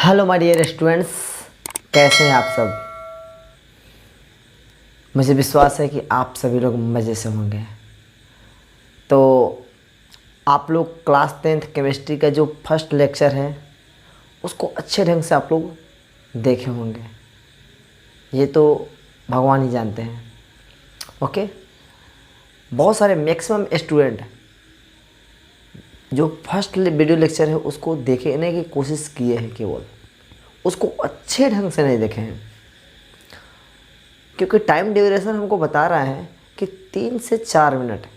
Hello my dear students, कैसे हैं आप सब। मुझे विश्वास है कि आप सभी लोग मज़े से होंगे। तो आप लोग क्लास 10th केमिस्ट्री का जो फर्स्ट लेक्चर है उसको अच्छे ढंग से आप लोग देखे होंगे। ये तो भगवान ही जानते हैं। ओके, बहुत सारे मैक्सिमम स्टूडेंट जो फर्स्ट वीडियो लेक्चर है उसको देखने की कोशिश किए हैं, केवल उसको अच्छे ढंग से नहीं देखे हैं, क्योंकि टाइम ड्यूरेशन हमको बता रहा है कि 3 से 4 मिनट,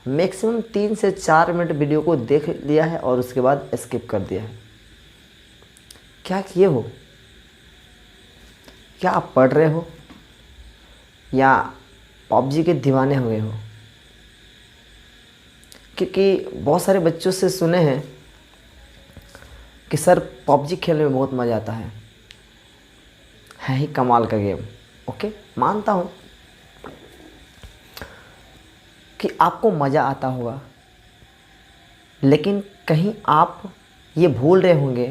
मैक्सिमम 3 से 4 मिनट वीडियो को देख लिया है और उसके बाद स्किप कर दिया है। क्या किए हो? क्या आप पढ़ रहे हो या पबजी के दीवाने हो गए हो? क्योंकि बहुत सारे बच्चों से सुने हैं कि सर पबजी खेलने में बहुत मज़ा आता है ही कमाल का गेम। ओके, मानता हूँ कि आपको मज़ा आता होगा, लेकिन कहीं आप ये भूल रहे होंगे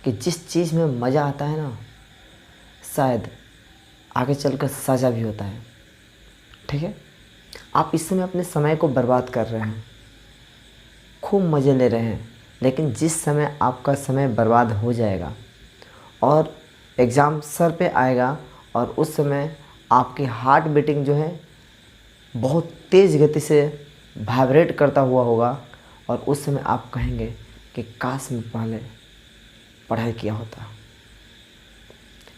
कि जिस चीज़ में मज़ा आता है ना, शायद आगे चलकर सज़ा भी होता है। ठीक है, आप इस समय अपने समय को बर्बाद कर रहे हैं, खूब मज़े ले रहे हैं, लेकिन जिस समय आपका समय बर्बाद हो जाएगा और एग्ज़ाम सर पे आएगा और उस समय आपकी हार्ट बीटिंग जो है बहुत तेज़ गति से वाइब्रेट करता हुआ होगा और उस समय आप कहेंगे कि काश मैं पहले पढ़ाई किया होता।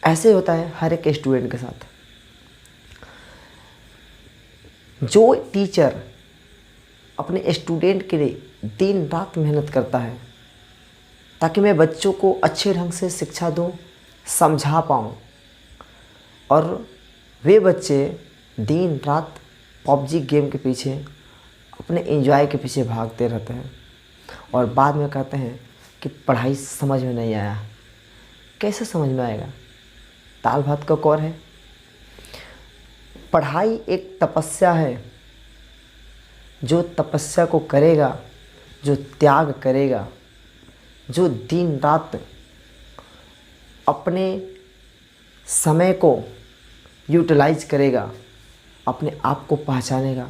ऐसे होता है हर एक स्टूडेंट के साथ। जो टीचर अपने स्टूडेंट के लिए दिन रात मेहनत करता है ताकि मैं बच्चों को अच्छे ढंग से शिक्षा दूं, समझा पाऊँ, और वे बच्चे दिन रात पबजी गेम के पीछे, अपने एंजॉय के पीछे भागते रहते हैं और बाद में कहते हैं कि पढ़ाई समझ में नहीं आया। कैसे समझ में आएगा? दाल भात का कौर है। पढ़ाई एक तपस्या है। जो तपस्या को करेगा, जो त्याग करेगा, जो दिन रात अपने समय को यूटिलाइज करेगा, अपने आप को पहचानेगा,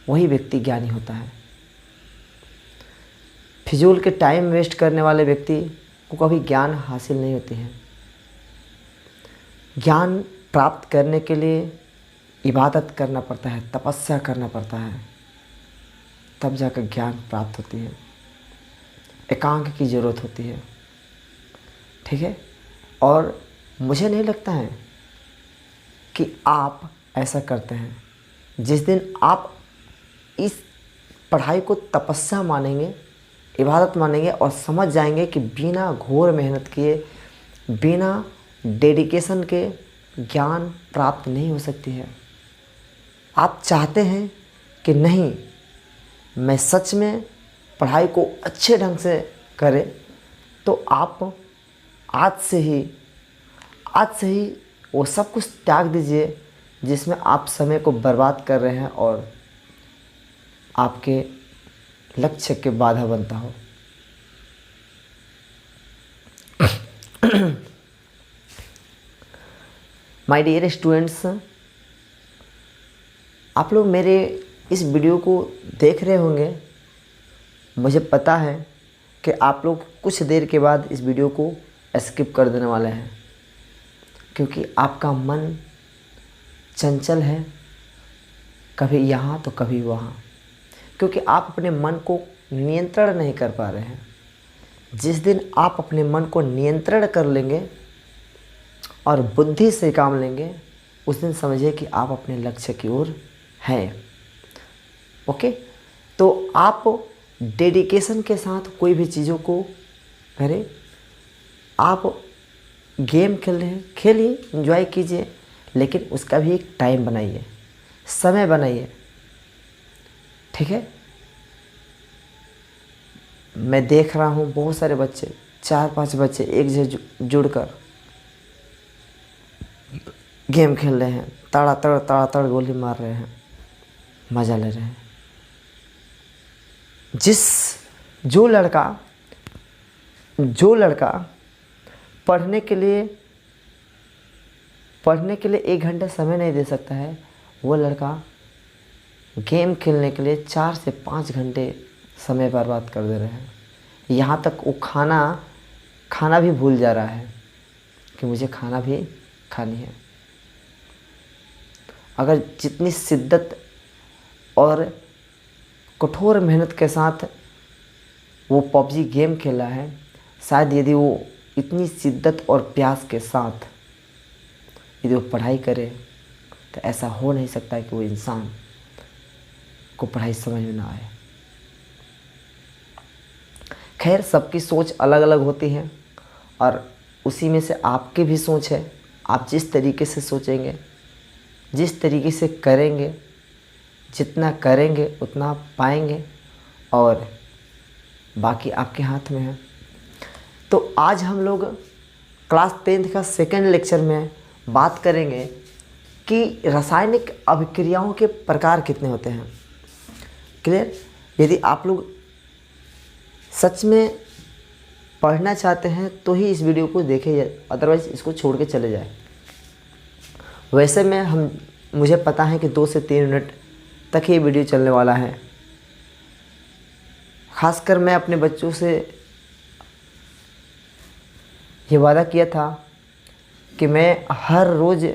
वही व्यक्ति ज्ञानी होता है। फिजूल के टाइम वेस्ट करने वाले व्यक्ति को कभी ज्ञान हासिल नहीं होती है। ज्ञान प्राप्त करने के लिए इबादत करना पड़ता है, तपस्या करना पड़ता है, तब जाकर ज्ञान प्राप्त होती है। एकांत की ज़रूरत होती है। ठीक है, और मुझे नहीं लगता है कि आप ऐसा करते हैं। जिस दिन आप इस पढ़ाई को तपस्या मानेंगे, इबादत मानेंगे और समझ जाएंगे कि बिना घोर मेहनत किए, बिना डेडिकेशन के ज्ञान प्राप्त नहीं हो सकती है। आप चाहते हैं कि नहीं, मैं सच में पढ़ाई को अच्छे ढंग से करें, तो आप आज से ही वो सब कुछ त्याग दीजिए जिसमें आप समय को बर्बाद कर रहे हैं और आपके लक्ष्य के बाधा बनता हो। माय डियर स्टूडेंट्स, आप लोग मेरे इस वीडियो को देख रहे होंगे। मुझे पता है कि आप लोग कुछ देर के बाद इस वीडियो को स्किप कर देने वाले हैं, क्योंकि आपका मन चंचल है, कभी यहाँ तो कभी वहाँ, क्योंकि आप अपने मन को नियंत्रण नहीं कर पा रहे हैं। जिस दिन आप अपने मन को नियंत्रण कर लेंगे और बुद्धि से काम लेंगे, उस दिन समझिए कि आप अपने लक्ष्य की ओर हैं। ओके, तो आप डेडिकेशन के साथ कोई भी चीज़ों को करें। आप गेम खेल रहे हैं, खेलिए, एंजॉय कीजिए, लेकिन उसका भी एक टाइम बनाइए, समय बनाइए। ठीक है, मैं देख रहा हूँ बहुत सारे बच्चे, 4-5 बच्चे एक जगह जुड़कर गेम खेल रहे हैं, ताड़ा गोली मार रहे हैं, मज़ा ले रहे हैं। जो लड़का पढ़ने के लिए 1 घंटा समय नहीं दे सकता है, वो लड़का गेम खेलने के लिए 4 से 5 घंटे समय बर्बाद कर दे रहे हैं। यहाँ तक वो खाना भी भूल जा रहा है कि मुझे खाना भी खानी है। अगर जितनी शिद्दत और कठोर मेहनत के साथ वो पबजी गेम खेला है, शायद यदि वो इतनी शिद्दत और प्यास के साथ यदि वो पढ़ाई करे तो ऐसा हो नहीं सकता है कि वो इंसान को पढ़ाई समझ में ना आए। खैर, सबकी सोच अलग अलग होती है और उसी में से आपकी भी सोच है। आप जिस तरीके से सोचेंगे, जिस तरीके से करेंगे, जितना करेंगे उतना पाएंगे और बाकी आपके हाथ में है। तो आज हम लोग क्लास 10th का सेकेंड लेक्चर में बात करेंगे कि रासायनिक अभिक्रियाओं के प्रकार कितने होते हैं। क्लियर? यदि आप लोग सच में पढ़ना चाहते हैं तो ही इस वीडियो को देखें, अदरवाइज़ इसको छोड़ के चले जाए। वैसे में मुझे पता है कि 2 से 3 मिनट तक ही वीडियो चलने वाला है। ख़ासकर मैं अपने बच्चों से ये वादा किया था कि मैं हर रोज़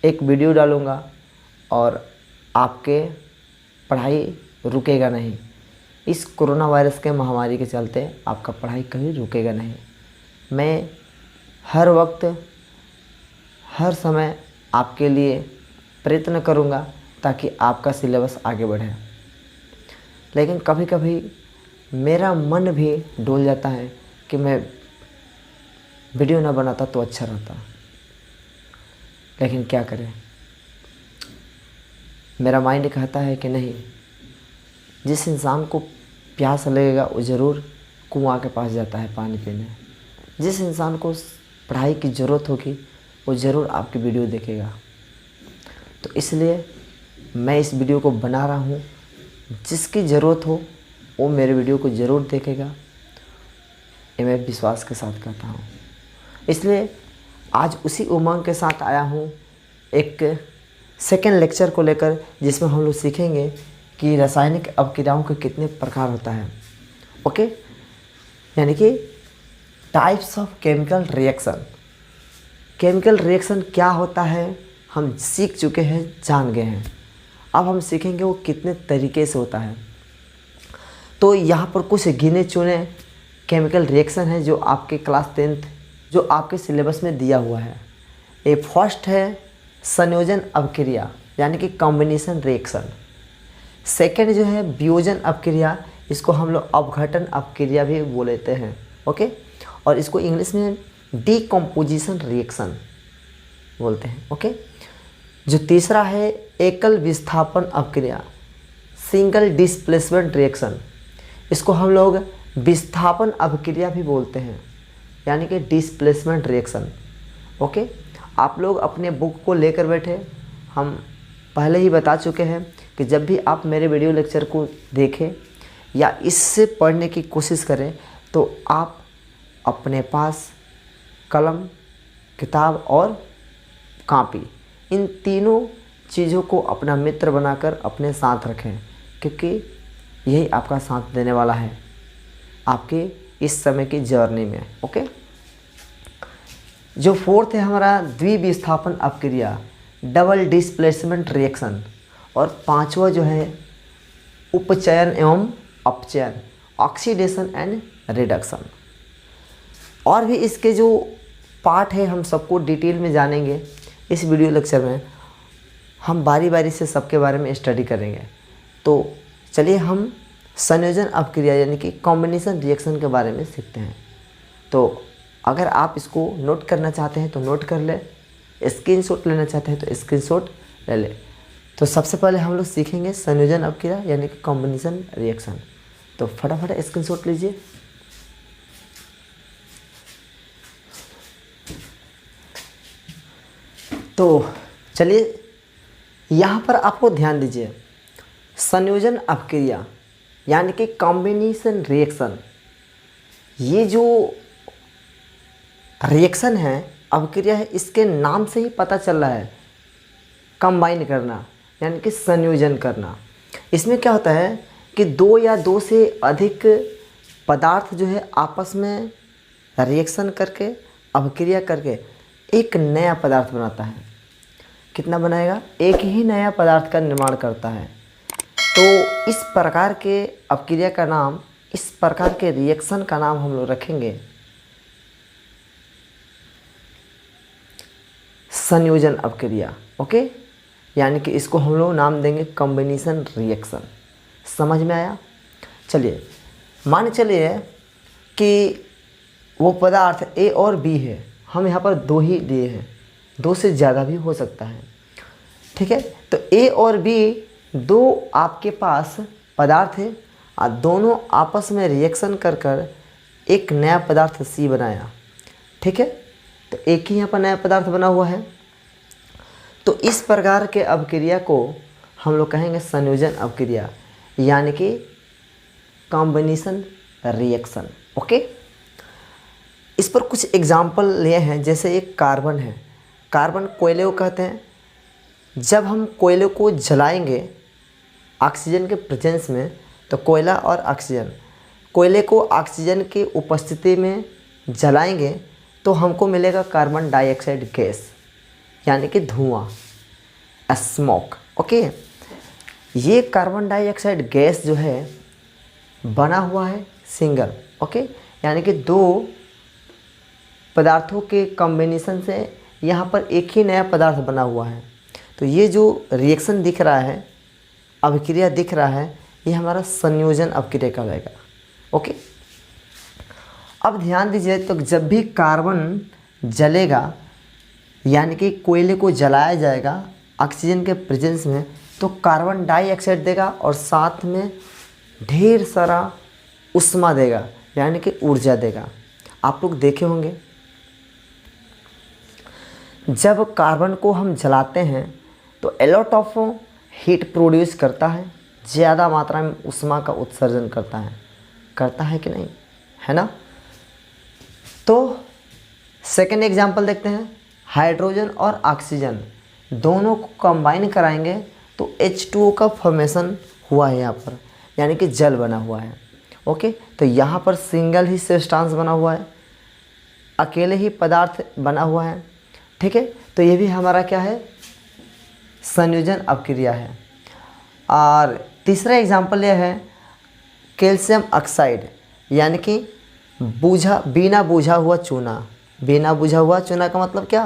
एक वीडियो डालूँगा और आपके पढ़ाई रुकेगा नहीं। इस कोरोना वायरस के महामारी के चलते आपका पढ़ाई कभी रुकेगा नहीं। मैं हर वक्त हर समय आपके लिए प्रयत्न करूँगा ताकि आपका सिलेबस आगे बढ़े। लेकिन कभी कभी मेरा मन भी डोल जाता है कि मैं वीडियो ना बनाता तो अच्छा रहता, लेकिन क्या करें, मेरा माइंड कहता है कि नहीं, जिस इंसान को प्यास लगेगा वो ज़रूर कुआं के पास जाता है पानी पीने। जिस इंसान को पढ़ाई की ज़रूरत होगी वो ज़रूर आपकी वीडियो देखेगा। तो इसलिए मैं इस वीडियो को बना रहा हूँ। जिसकी ज़रूरत हो वो मेरे वीडियो को ज़रूर देखेगा, ये मैं विश्वास के साथ कहता हूँ। इसलिए आज उसी उमंग के साथ आया हूँ एक सेकेंड लेक्चर को लेकर, जिसमें हम लोग सीखेंगे कि रासायनिक अभिक्रियाओं के कितने प्रकार होता है। ओके, यानी कि types of chemical reaction. Chemical reaction क्या होता है हम सीख चुके हैं, जान गए हैं। अब हम सीखेंगे वो कितने तरीके से होता है। तो यहाँ पर कुछ गिने चुने केमिकल रिएक्शन है जो आपके क्लास 10th जो आपके सिलेबस में दिया हुआ है। ये फर्स्ट है संयोजन अभिक्रिया, यानी कि कॉम्बिनेशन रिएक्शन। सेकंड जो है वियोजन अभिक्रिया, इसको हम लोग अपघटन अभिक्रिया भी बोलते हैं। ओके, और इसको इंग्लिश में डीकम्पोजिशन रिएक्शन बोलते हैं। ओके, जो तीसरा है एकल विस्थापन अभिक्रिया, सिंगल डिस्प्लेसमेंट रिएक्शन, इसको हम लोग विस्थापन अभिक्रिया भी बोलते हैं, यानी कि डिस्प्लेसमेंट रिएक्शन। ओके, आप लोग अपने बुक को लेकर बैठे, हम पहले ही बता चुके हैं कि जब भी आप मेरे वीडियो लेक्चर को देखें या इससे पढ़ने की कोशिश करें तो आप अपने पास कलम, किताब और कॉपी, इन तीनों चीज़ों को अपना मित्र बनाकर अपने साथ रखें, क्योंकि यही आपका साथ देने वाला है आपके इस समय की जर्नी में। ओके, जो फोर्थ है हमारा द्विविस्थापन अभिक्रिया, डबल डिस्प्लेसमेंट रिएक्शन, और पांचवा जो है उपचयन एवं अपचयन, ऑक्सीडेशन एंड रिडक्शन। और भी इसके जो पार्ट है हम सबको डिटेल में जानेंगे इस वीडियो लेक्चर में। हम बारी बारी से सबके बारे में स्टडी करेंगे। तो चलिए हम संयोजन अभिक्रिया यानी कि कॉम्बिनेशन रिएक्शन के बारे में सीखते हैं। तो अगर आप इसको नोट करना चाहते हैं तो नोट कर ले, स्क्रीनशॉट लेना चाहते हैं तो स्क्रीनशॉट ले ले। तो सबसे पहले हम लोग सीखेंगे संयोजन अभिक्रिया यानी कि कॉम्बिनेशन रिएक्शन। तो फटाफट स्क्रीनशॉट लीजिए। तो चलिए यहाँ पर आपको ध्यान दीजिए, संयोजन अभिक्रिया यानी कि कॉम्बिनेशन रिएक्शन, ये जो रिएक्शन है, अभिक्रिया है, इसके नाम से ही पता चल रहा है कंबाइन करना यानी कि संयोजन करना। इसमें क्या होता है कि दो या दो से अधिक पदार्थ जो है आपस में रिएक्शन करके अभिक्रिया करके एक नया पदार्थ बनाता है। कितना बनाएगा? एक ही नया पदार्थ का निर्माण करता है। तो इस प्रकार के अभिक्रिया का नाम, इस प्रकार के रिएक्शन का नाम हम लोग रखेंगे संयोजन अभिक्रिया। ओके, यानी कि इसको हम लोग नाम देंगे कॉम्बिनेशन रिएक्शन। समझ में आया? चलिए मान चलिए कि वो पदार्थ ए और बी है, हम यहाँ पर दो ही लिए हैं, दो से ज़्यादा भी हो सकता है। ठीक है, तो ए और बी दो आपके पास पदार्थ है और दोनों आपस में रिएक्शन कर कर एक नया पदार्थ सी बनाया। ठीक है, तो एक ही यहाँ पर नया पदार्थ बना हुआ है। तो इस प्रकार के अभिक्रिया को हम लोग कहेंगे संयोजन अभिक्रिया यानी कि कॉम्बिनेशन रिएक्शन। ओके, इस पर कुछ एग्जाम्पल लिए हैं। जैसे एक कार्बन है, कार्बन कोयले को कहते हैं। जब हम कोयले को जलाएंगे ऑक्सीजन के प्रेजेंस में, तो कोयला और ऑक्सीजन, कोयले को ऑक्सीजन की उपस्थिति में जलाएंगे तो हमको मिलेगा कार्बन डाइऑक्साइड गैस यानी कि धुआं, स्मोक। ओके, ये कार्बन डाइऑक्साइड गैस जो है बना हुआ है सिंगल। ओके, यानी कि दो पदार्थों के कॉम्बिनेशन से यहाँ पर एक ही नया पदार्थ बना हुआ है। तो ये जो रिएक्शन दिख रहा है, अभिक्रिया दिख रहा है, ये हमारा संयोजन अभिक्रिया कहलाएगा। ओके, अब ध्यान दीजिए, तो जब भी कार्बन जलेगा यानी कि कोयले को जलाया जाएगा ऑक्सीजन के प्रेजेंस में, तो कार्बन डाइऑक्साइड देगा और साथ में ढेर सारा ऊष्मा देगा यानी कि ऊर्जा देगा। आप लोग देखे होंगे जब कार्बन को हम जलाते हैं तो एलॉट ऑफ हीट प्रोड्यूस करता है, ज़्यादा मात्रा में ऊष्मा का उत्सर्जन करता है कि नहीं, है ना। तो सेकेंड एग्जांपल देखते हैं, हाइड्रोजन और ऑक्सीजन दोनों को कंबाइन कराएंगे तो H2O का फॉर्मेशन हुआ है यहाँ पर, यानी कि जल बना हुआ है। ओके, तो यहाँ पर सिंगल ही सब्सटेंस बना हुआ है, अकेले ही पदार्थ बना हुआ है। ठीक है, तो ये भी हमारा क्या है, संयोजन अभिक्रिया है। और तीसरा एग्जांपल यह है कैल्शियम ऑक्साइड यानी कि बिना बुझा हुआ चूना। बिना बुझा हुआ चूना का मतलब क्या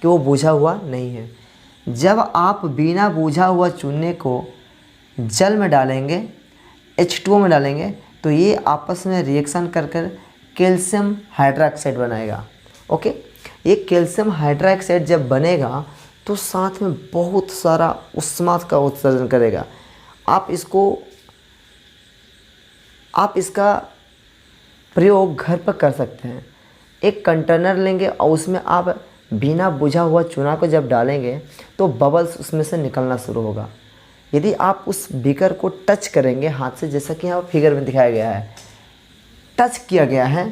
कि वो बुझा हुआ नहीं है। जब आप बिना बुझा हुआ चूने को जल में डालेंगे, H2O में डालेंगे, तो ये आपस में रिएक्शन कर कर कैल्शियम हाइड्रोक्साइड बनाएगा। ओके, ये कैल्शियम हाइड्रोक्साइड जब बनेगा तो साथ में बहुत सारा ऊष्मा का उत्सर्जन करेगा। आप इसका प्रयोग घर पर कर सकते हैं। एक कंटेनर लेंगे और उसमें आप बिना बुझा हुआ चूना को जब डालेंगे तो बबल्स उसमें से निकलना शुरू होगा। यदि आप उस बीकर को टच करेंगे हाथ से, जैसा कि यहाँ फिगर में दिखाया गया है, टच किया गया है,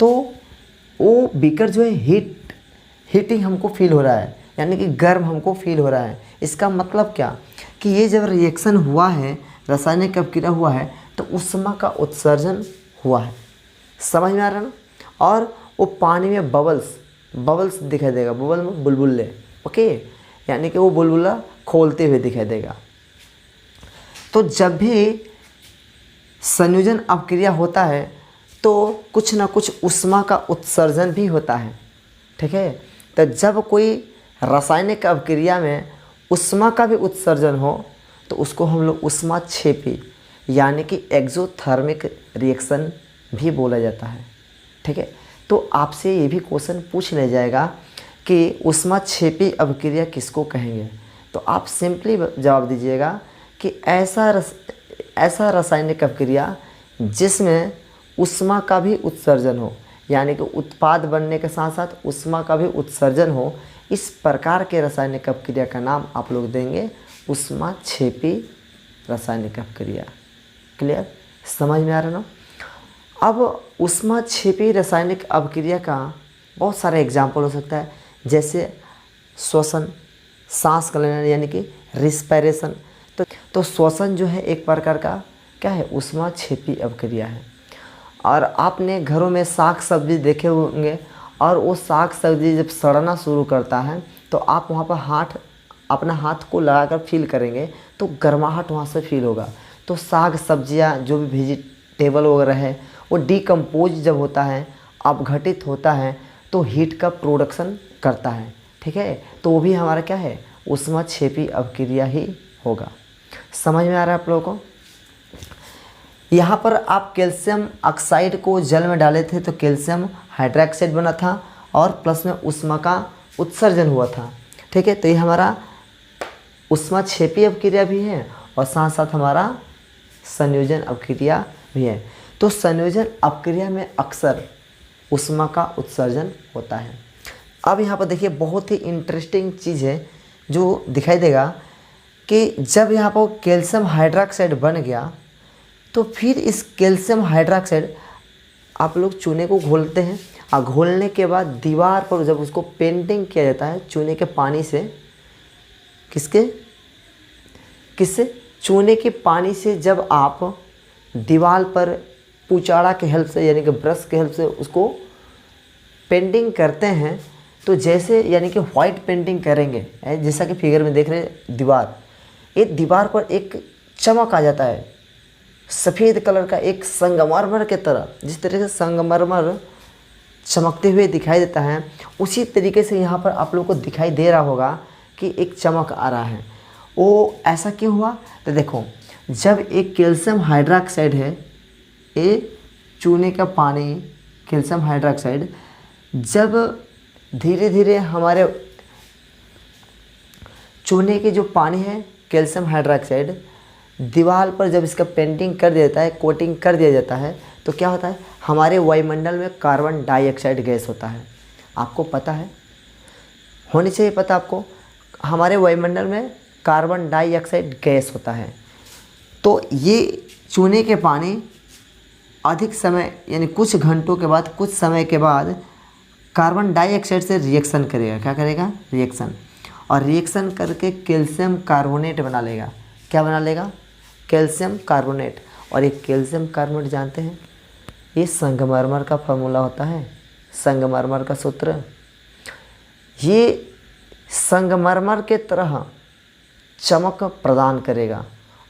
तो वो बीकर जो है हीटिंग हमको फील हो रहा है, यानी कि गर्म हमको फील हो रहा है। इसका मतलब क्या कि ये जब रिएक्शन हुआ है, रासायनिक अभिक्रिया हुआ है, तो ऊष्मा का उत्सर्जन हुआ है। समझ में आ रहा है ना। और वो पानी में बबल्स दिखाई देगा, बबल में बुलबुले। ओके, यानी कि वो बुलबुला खोलते हुए दिखाई देगा। तो जब भी संयोजन अभिक्रिया होता है तो कुछ ना कुछ ऊष्मा का उत्सर्जन भी होता है। ठीक है, तो जब कोई रासायनिक अभिक्रिया में ऊष्मा का भी उत्सर्जन हो तो उसको हम लोग ऊष्माक्षेपी यानी कि एक्सोथर्मिक रिएक्शन भी बोला जाता है। ठीक है, तो आपसे ये भी क्वेश्चन पूछ लिया जाएगा कि ऊष्माक्षेपी अभिक्रिया किसको कहेंगे, तो आप सिंपली जवाब दीजिएगा कि ऐसा रासायनिक अभिक्रिया जिसमें ऊष्मा का भी उत्सर्जन हो, यानी कि उत्पाद बनने के साथ साथ ऊष्मा का भी उत्सर्जन हो, इस प्रकार के रासायनिक अभिक्रिया का नाम आप लोग देंगे ऊष्माक्षेपी रासायनिक अभिक्रिया। क्लियर, समझ में आ रहा ना। अब ऊष्माक्षेपी रासायनिक अभिक्रिया का बहुत सारे एग्जाम्पल हो सकता है, जैसे श्वसन, सांस का लेना यानी कि रिस्पायरेशन। तो श्वसन जो है एक प्रकार का क्या है, ऊष्माक्षेपी अपक्रिया है। और आपने घरों में साग सब्जी देखे होंगे, और वो साग सब्जी जब सड़ना शुरू करता है तो आप वहाँ पर अपना हाथ को लगाकर फील करेंगे तो गर्माहट वहाँ से फील होगा। तो साग सब्जियाँ जो भी वेजिटेबल वगैरह है वो डिकम्पोज जब होता है, अपघटित होता है, तो हीट का प्रोडक्शन करता है, ठीक है। तो वो भी हमारा क्या है, ऊष्माक्षेपी अपक्रिया ही होगा। समझ में आ रहा है आप लोगों को। यहाँ पर आप कैल्शियम ऑक्साइड को जल में डाले थे तो कैल्शियम हाइड्रोक्साइड बना था और प्लस में ऊष्मा का उत्सर्जन हुआ था, ठीक है। तो ये हमारा ऊष्माक्षेपी अपक्रिया भी है और साथ साथ हमारा संयोजन अपक्रिया भी है। तो संयोजन अपक्रिया में अक्सर ऊष्मा का उत्सर्जन होता है। अब यहाँ पर देखिए बहुत ही इंटरेस्टिंग चीज़ है जो दिखाई देगा कि जब यहाँ पर कैल्शियम हाइड्रोक्साइड बन गया तो फिर इस कैल्शियम हाइड्रोक्साइड आप लोग चूने को घोलते हैं, और घोलने के बाद दीवार पर जब उसको पेंटिंग किया जाता है चूने के पानी से, किससे चूने के पानी से जब आप दीवार पर पुचाड़ा के हेल्प से यानी कि ब्रश के हेल्प से उसको पेंटिंग करते हैं, तो जैसे यानी कि वाइट पेंटिंग करेंगे, जैसा कि फिगर में देख रहे हैं दीवार, ये दीवार पर एक चमक आ जाता है सफ़ेद कलर का, एक संगमरमर के तरह। जिस तरह से संगमरमर चमकते हुए दिखाई देता है, उसी तरीके से यहाँ पर आप लोगों को दिखाई दे रहा होगा कि एक चमक आ रहा है। वो ऐसा क्यों हुआ, तो देखो जब एक कैल्शियम हाइड्रोक्साइड है, ये चूने का पानी कैल्शियम हाइड्रोक्साइड जब धीरे धीरे हमारे चूने के जो पानी है कैल्शियम हाइड्रोक्साइड दीवार पर जब इसका पेंटिंग कर दिया जाता है, कोटिंग कर दिया जाता है, तो क्या होता है, हमारे वायुमंडल में कार्बन डाइऑक्साइड गैस होता है। आपको पता है, होनी चाहिए पता आपको, हमारे वायुमंडल में कार्बन डाइऑक्साइड गैस होता है। तो ये चूने के पानी अधिक समय यानी कुछ घंटों के बाद, कुछ समय के बाद कार्बन डाइऑक्साइड से रिएक्शन करेगा। क्या करेगा, रिएक्शन, और रिएक्शन करके कैल्शियम कार्बोनेट बना लेगा। क्या बना लेगा, कैल्शियम कार्बोनेट। और एक कैल्शियम कार्बोनेट जानते हैं, ये संगमरमर का फॉर्मूला होता है, संगमरमर का सूत्र। ये संगमरमर के तरह चमक प्रदान करेगा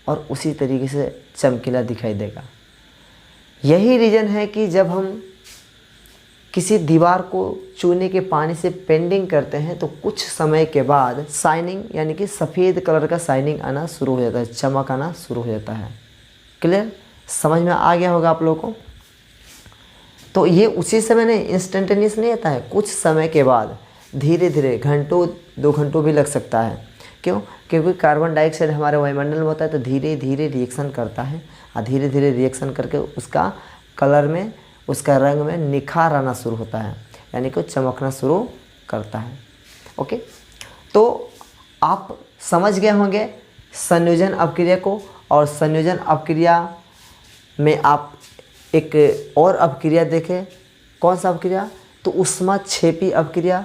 और उसी तरीके से चमकीला दिखाई देगा। यही रीज़न है कि जब हम किसी दीवार को चूने के पानी से पेंटिंग करते हैं तो कुछ समय के बाद शाइनिंग यानी कि सफ़ेद कलर का शाइनिंग आना शुरू हो जाता है, चमक आना शुरू हो जाता है। क्लियर, समझ में आ गया होगा आप लोगों को। तो ये उसी समय नहीं, इंस्टेंटेनियस नहीं आता है, कुछ समय के बाद धीरे धीरे, घंटों 2 घंटों भी लग सकता है। क्यों, क्योंकि कार्बन डाइऑक्साइड हमारे वायुमंडल में होता है, तो धीरे धीरे रिएक्शन करता है, और धीरे धीरे रिएक्शन करके उसका कलर में, उसका रंग में निखार आना शुरू होता है, यानी कि चमकना शुरू करता है। ओके, तो आप समझ गए होंगे संयोजन अपक्रिया को। और संयोजन अपक्रिया में आप एक और अपक्रिया देखें, कौन सा अपक्रिया, तो ऊष्माक्षेपी अपक्रिया,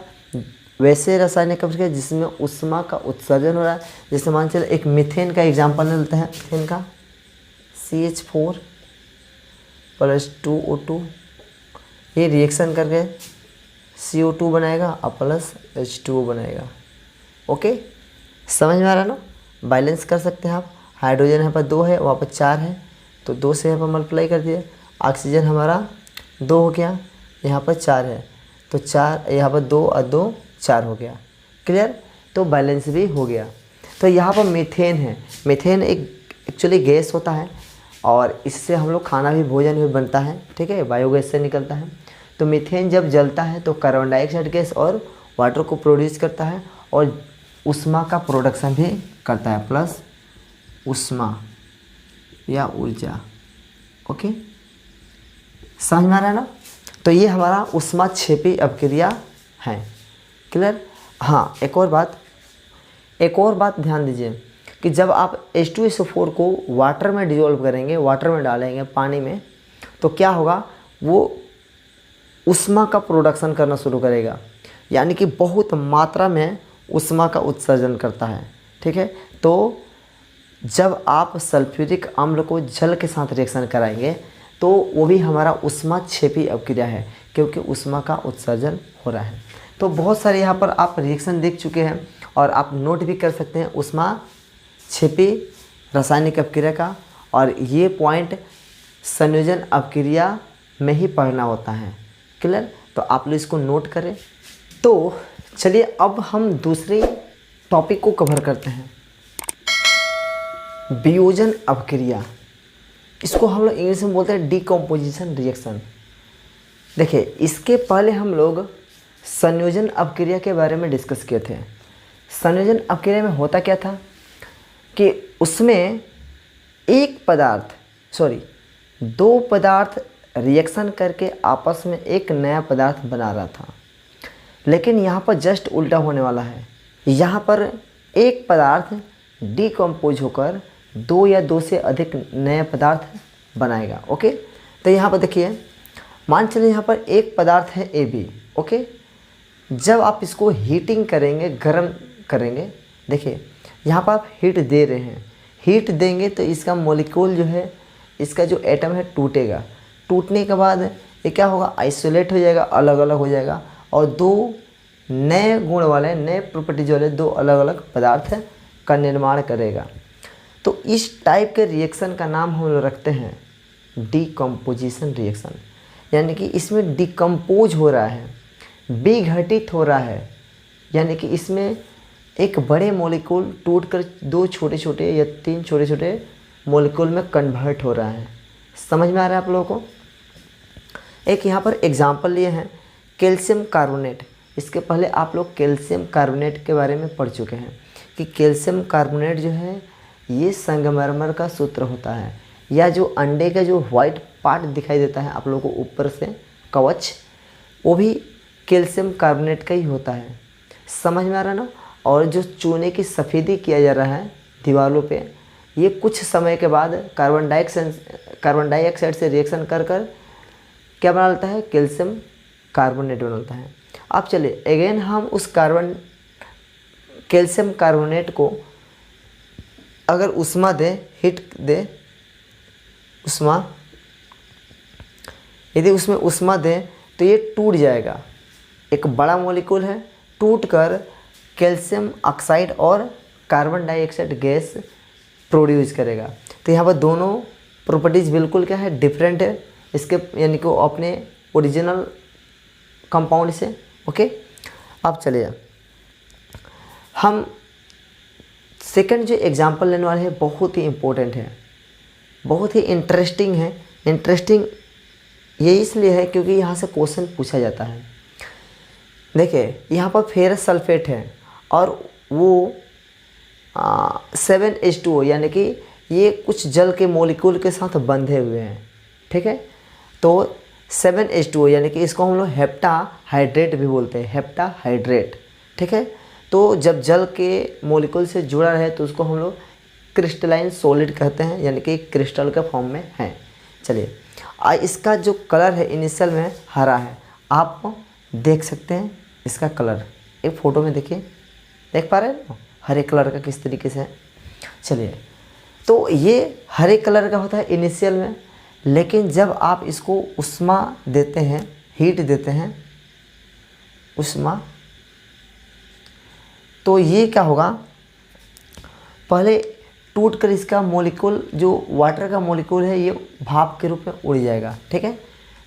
वैसे रासायनिक अपक्रिया जिसमें ऊष्मा का उत्सर्जन हो रहा है। जैसे मान चले एक मीथेन का एग्जाम्पल लेते हैं, मीथेन का CH4 + 2O2, ये रिएक्शन करके CO2 बनाएगा और प्लस H2O बनाएगा। ओके, समझ में आ रहा है ना। बैलेंस कर सकते हैं आप, हाइड्रोजन यहाँ पर 2 है, वहाँ पर 4 है, तो 2 से यहाँ पर मल्टीप्लाई कर दिए। ऑक्सीजन हमारा 2 हो गया, यहाँ पर 4 है, तो 4 यहाँ पर 2 और 2 4 हो गया। क्लियर, तो बैलेंस भी हो गया। तो यहाँ पर मीथेन है, मीथेन एक एक्चुअली गैस होता है और इससे हम लोग खाना भी, भोजन भी बनता है, ठीक है, बायोगैस से निकलता है। तो मीथेन जब जलता है तो कार्बन डाइऑक्साइड गैस और वाटर को प्रोड्यूस करता है और ऊष्मा का प्रोडक्शन भी करता है, प्लस ऊष्मा या ऊर्जा। ओके, समझ में आ रहा है ना। तो ये हमारा ऊष्माक्षेपी अपक्रिया है। क्लियर। हाँ, एक और बात ध्यान दीजिए कि जब आप H2SO4 को वाटर में डिज़ोल्व करेंगे, वाटर में डालेंगे पानी में, तो क्या होगा, वो ऊष्मा का प्रोडक्शन करना शुरू करेगा, यानी कि बहुत मात्रा में ऊष्मा का उत्सर्जन करता है। ठीक है, तो जब आप सल्फ्यूरिक अम्ल को जल के साथ रिएक्शन कराएंगे तो वो भी हमारा ऊष्मा क्षेपी अभिक्रिया है, क्योंकि ऊष्मा का उत्सर्जन हो रहा है। तो बहुत सारे यहाँ पर आप रिएक्शन देख चुके हैं और आप नोट भी कर सकते हैं ऊष्मा क्षेपी रासायनिक अभिक्रिया का, और ये पॉइंट संयोजन अभिक्रिया में ही पढ़ना होता है। क्लियर? तो आप लोग इसको नोट करें। तो चलिए अब हम दूसरे टॉपिक को कवर करते हैं, वियोजन अभिक्रिया। इसको हम लोग इंग्लिश में बोलते हैं डिकम्पोजिशन रिएक्शन। देखिए, इसके पहले हम लोग संयोजन अभिक्रिया के बारे में डिस्कस किए थे। संयोजन अभिक्रिया में होता क्या था कि उसमें दो पदार्थ रिएक्शन करके आपस में एक नया पदार्थ बना रहा था, लेकिन यहाँ पर जस्ट उल्टा होने वाला है। यहाँ पर एक पदार्थ डिकम्पोज होकर दो या दो से अधिक नए पदार्थ बनाएगा। ओके, तो यहाँ पर देखिए, मान चलिए यहाँ पर एक पदार्थ है AB। ओके, जब आप इसको हीटिंग करेंगे, गर्म करेंगे, देखिए यहाँ पर आप हीट दे रहे हैं, हीट देंगे तो इसका मॉलिक्यूल जो है, इसका जो एटम है टूटेगा। टूटने के बाद ये क्या होगा, आइसोलेट हो जाएगा, अलग अलग हो जाएगा, और दो नए गुण वाले, नए प्रॉपर्टीज वाले दो अलग अलग पदार्थ का निर्माण करेगा। तो इस टाइप के रिएक्शन का नाम हम लोग रखते हैं डिकम्पोजिशन रिएक्शन, यानी कि इसमें डिकम्पोज हो रहा है, विघटित हो रहा है, यानी कि इसमें एक बड़े मॉलिक्यूल टूटकर दो छोटे छोटे या तीन छोटे छोटे मॉलिक्यूल में कन्वर्ट हो रहा है। समझ में आ रहा है आप लोगों को? एक यहाँ पर एग्जांपल लिए हैं कैल्शियम कार्बोनेट। इसके पहले आप लोग कैल्शियम कार्बोनेट के बारे में पढ़ चुके हैं कि कैल्शियम कार्बोनेट जो है ये संगमरमर का सूत्र होता है, या जो अंडे का जो वाइट पार्ट दिखाई देता है आप लोगों को ऊपर से कवच, वो भी कैल्शियम कार्बोनेट का ही होता है। समझ में आ रहा है ना? और जो चूने की सफ़ेदी किया जा रहा है दीवारों पे, ये कुछ समय के बाद कार्बन डाइऑक्साइड से रिएक्शन कर क्या बनाता है, कैल्शियम कार्बोनेट बनाता है। अब चलिए अगेन हम उस कैल्शियम कार्बोनेट को अगर ऊष्मा दे, हीट दे, ऊष्मा, यदि उसमें ऊष्मा दे तो ये टूट जाएगा। एक बड़ा मॉलिक्यूल है, टूटकर कैल्शियम ऑक्साइड और कार्बन डाइऑक्साइड गैस प्रोड्यूस करेगा। तो यहाँ पर दोनों प्रॉपर्टीज़ बिल्कुल क्या है, डिफरेंट है इसके, यानी कि वो अपने ओरिजिनल कंपाउंड से। ओके, अब चलिए हम सेकंड जो एग्जांपल लेने वाले हैं बहुत ही इम्पोर्टेंट है, बहुत ही इंटरेस्टिंग है। इंटरेस्टिंग ये इसलिए है क्योंकि यहाँ से क्वेश्चन पूछा जाता है। देखिए यहाँ पर फेरस सल्फेट है और वो 7H2O, यानी कि ये कुछ जल के मॉलिक्यूल के साथ बंधे हुए हैं। ठीक है, तो 7H2O यानी कि इसको हम लोग हेप्टाहाइड्रेट भी बोलते हैं, हेप्टाहाइड्रेट। ठीक है, तो जब जल के मॉलिक्यूल से जुड़ा रहे तो उसको हम लोग क्रिस्टलाइन सॉलिड कहते हैं, यानी कि क्रिस्टल के फॉर्म में है। चलिए इसका जो कलर है इनिशियल में हरा है, आप देख सकते हैं इसका कलर, एक फ़ोटो में देखिए, देख पा रहे हैं हरे कलर का किस तरीके से है। चलिए, तो ये हरे कलर का होता है इनिशियल में, लेकिन जब आप इसको ऊष्मा देते हैं, हीट देते हैं, ऊष्मा, तो ये क्या होगा, पहले टूटकर इसका मॉलिक्यूल जो वाटर का मॉलिक्यूल है ये भाप के रूप में उड़ जाएगा। ठीक है,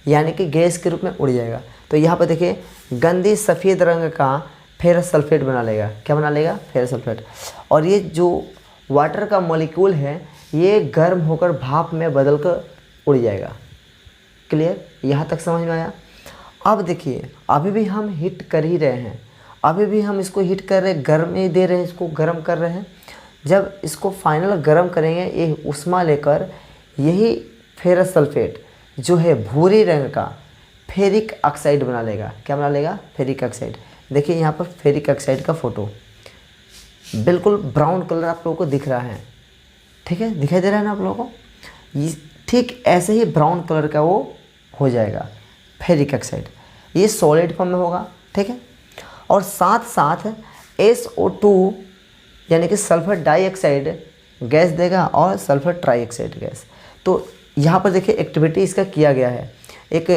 यानी कि गैस के रूप में उड़ जाएगा। तो यहाँ पर देखिए गंदी सफ़ेद रंग का फेरस सल्फेट बना लेगा। क्या बना लेगा? Ferrous sulphate. और ये जो वाटर का मॉलिक्यूल है ये गर्म होकर भाप में बदल कर उड़ जाएगा। क्लियर? यहाँ तक समझ में आया? अब देखिए अभी भी हम हीट कर ही रहे हैं, अभी भी हम इसको हीट कर रहे हैं, गर्म ही दे रहे हैं, इसको गर्म कर रहे हैं। जब इसको फाइनल गर्म करेंगे ये ऊष्मा लेकर यही फेरस सल्फेट जो है भूरी रंग का फेरिक ऑक्साइड बना लेगा। क्या बना लेगा? Ferric oxide. देखिए यहाँ पर फेरिक ऑक्साइड का फ़ोटो, बिल्कुल ब्राउन कलर आप लोगों को दिख रहा है। ठीक है, दिखाई दे रहा है ना आप लोगों को? ठीक ऐसे ही ब्राउन कलर का वो हो जाएगा फेरिक ऑक्साइड। ये सॉलिड फॉर्म में होगा, ठीक है। और साथ साथ SO2 यानी कि सल्फर डाइऑक्साइड गैस देगा और सल्फर ट्राइऑक्साइड गैस। तो यहाँ पर देखिए एक्टिविटी इसका किया गया है, एक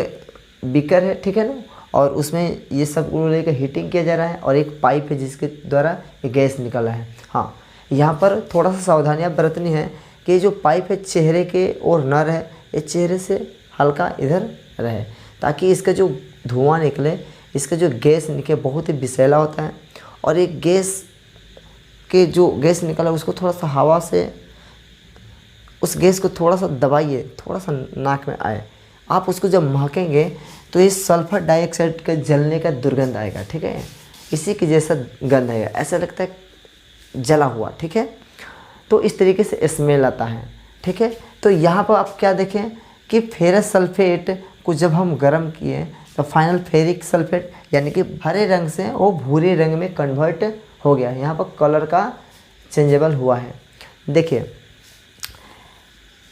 बीकर है, ठीक है ना, और उसमें ये सब लेकर हीटिंग किया जा रहा है और एक पाइप है जिसके द्वारा ये गैस निकला है। हाँ, यहाँ पर थोड़ा सा सावधानियाँ बरतनी है कि जो पाइप है चेहरे के और न रहे, ये चेहरे से हल्का इधर रहे, ताकि इसका जो धुआं निकले, इसका जो गैस निकले बहुत ही विषैला होता है। और एक गैस के जो गैस निकला उसको थोड़ा सा हवा से उस गैस को थोड़ा सा दबाइए, थोड़ा सा नाक में आए, आप उसको जब महकेंगे तो ये सल्फर डाइऑक्साइड का जलने का दुर्गंध आएगा, ठीक है, इसी के जैसा गंध आएगा, ऐसा लगता है जला हुआ, ठीक है। तो इस तरीके से स्मेल आता है, ठीक है। तो यहाँ पर आप क्या देखें कि फेरस सल्फेट को जब हम गर्म किए तो फाइनल फेरिक सल्फेट यानी कि हरे रंग से वो भूरे रंग में कन्वर्ट हो गया। यहाँ पर कलर का चेंजेबल हुआ है। देखिए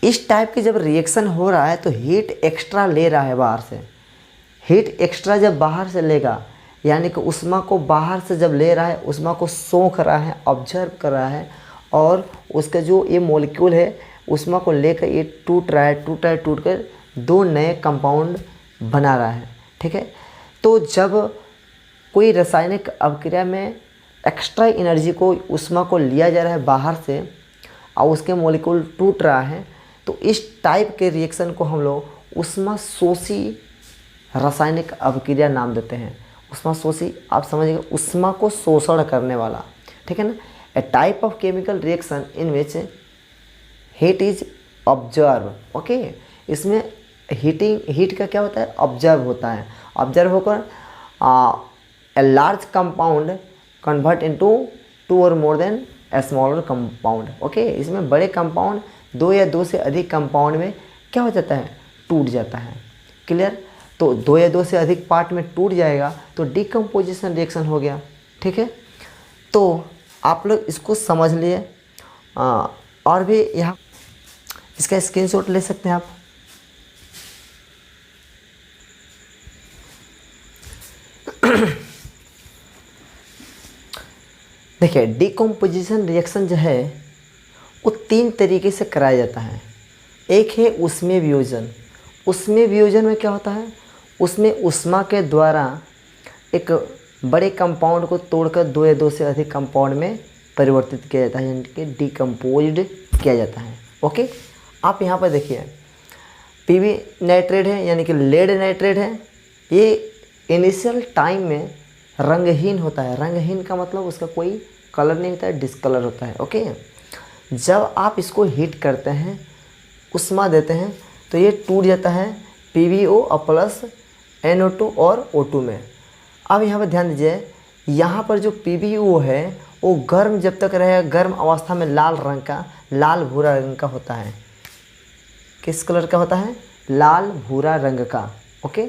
इस टाइप की जब रिएक्शन हो रहा है तो हीट एक्स्ट्रा ले रहा है बाहर से। हीट एक्स्ट्रा जब बाहर से लेगा यानी कि उष्मा को बाहर से जब ले रहा है, उष्मा को सोख रहा है, ऑब्जर्व कर रहा है, और उसका जो ये मॉलिक्यूल है उष्मा को लेकर ये टूट रहा है, टूट कर दो नए कंपाउंड बना रहा है, ठीक है। तो जब कोई रासायनिक अभिक्रिया में एक्स्ट्रा एनर्जी को, उष्मा को लिया जा रहा है बाहर से और उसके मॉलिक्यूल टूट रहा है, तो इस टाइप के रिएक्शन को हम लोग उष्मा शोषी रासायनिक अभिक्रिया नाम देते हैं। उष्मा शोषी आप समझिएगा, उष्मा को शोषण करने वाला, ठीक है ना। A type of chemical reaction in which heat is observe, okay. इसमें हीट का क्या होता है, ऑब्जर्व होता है। ऑब्जर्व होकर a large compound convert into two और more than a smaller compound, okay. इसमें बड़े कंपाउंड दो या दो से अधिक कंपाउंड में क्या हो जाता है, टूट जाता है, क्लियर। तो दो या दो से अधिक पार्ट में टूट जाएगा तो डिकम्पोजिशन रिएक्शन हो गया, ठीक है। तो आप लोग इसको समझ लिए। और भी यहाँ इसका स्क्रीनशॉट ले सकते हैं आप। देखिए डिकम्पोजिशन रिएक्शन जो है वो तीन तरीके से कराया जाता है। एक है ऊष्मीय वियोजन। ऊष्मीय वियोजन में क्या होता है, उसमें ऊष्मा के द्वारा एक बड़े कंपाउंड को तोड़कर दो या दो से अधिक कंपाउंड में परिवर्तित किया जाता है, यानी कि डिकम्पोज्ड किया जाता है, ओके। आप यहाँ पर देखिए पीवी नाइट्रेट है यानी कि लेड नाइट्रेट है। ये इनिशियल टाइम में रंगहीन होता है। रंगहीन का मतलब उसका कोई कलर नहीं होता है, डिस्कलर होता है, ओके। जब आप इसको हीट करते हैं, उष्मा देते हैं, तो ये टूट जाता है PbO और प्लस NO2 और O2 में। अब यहाँ पर ध्यान दीजिए, यहाँ पर जो PbO है वो गर्म जब तक रहेगा, गर्म अवस्था में लाल रंग का, लाल भूरा रंग का होता है। किस कलर का होता है, लाल भूरा रंग का, ओके।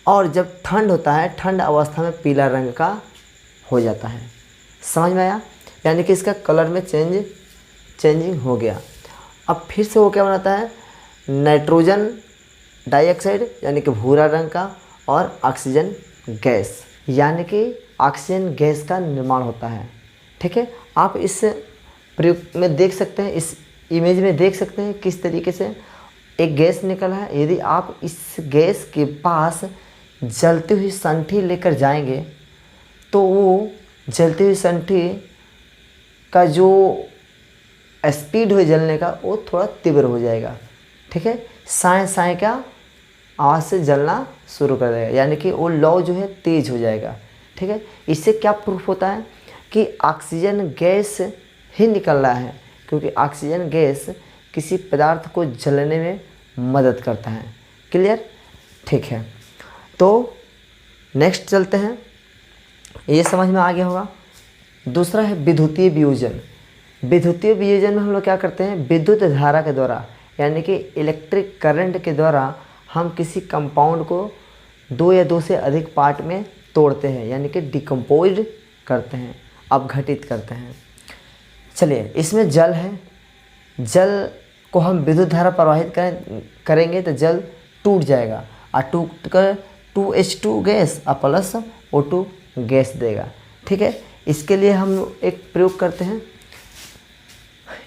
और जब ठंड होता है, ठंड अवस्था में पीला रंग का हो जाता है। समझ में आया, यानी कि इसका कलर में चेंजिंग हो गया। अब फिर से वो क्या बनाता है, नाइट्रोजन डाइऑक्साइड यानी कि भूरा रंग का, और ऑक्सीजन गैस यानी कि ऑक्सीजन गैस का निर्माण होता है, ठीक है। आप इस प्रयोग में देख सकते हैं, इस इमेज में देख सकते हैं किस तरीके से एक गैस निकला है। यदि आप इस गैस के पास जलती हुई संठी लेकर जाएंगे तो वो जलती हुई संठी का जो स्पीड हो जलने का वो थोड़ा तीव्र हो जाएगा, ठीक है। साए साए का आवाज़ से जलना शुरू कर देगा, यानी कि वो लौ जो है तेज़ हो जाएगा, ठीक है। इससे क्या प्रूफ होता है कि ऑक्सीजन गैस ही निकल रहा है, क्योंकि ऑक्सीजन गैस किसी पदार्थ को जलने में मदद करता है, क्लियर, ठीक है। तो नेक्स्ट चलते हैं, ये समझ में आ गया होगा। दूसरा है विद्युतीय वियोजन। विद्युतीय वियोजन में हम लोग क्या करते हैं, विद्युत धारा के द्वारा यानी कि इलेक्ट्रिक करंट के द्वारा हम किसी कंपाउंड को दो या दो से अधिक पार्ट में तोड़ते हैं, यानी कि डिकम्पोज्ड करते हैं, अपघटित करते हैं। चलिए इसमें जल है। जल को हम विद्युत धारा प्रवाहित करेंगे तो जल टूट जाएगा और टूट कर 2H2 गैस और प्लस O2 गैस देगा। ठीक है, इसके लिए हम एक प्रयोग करते हैं।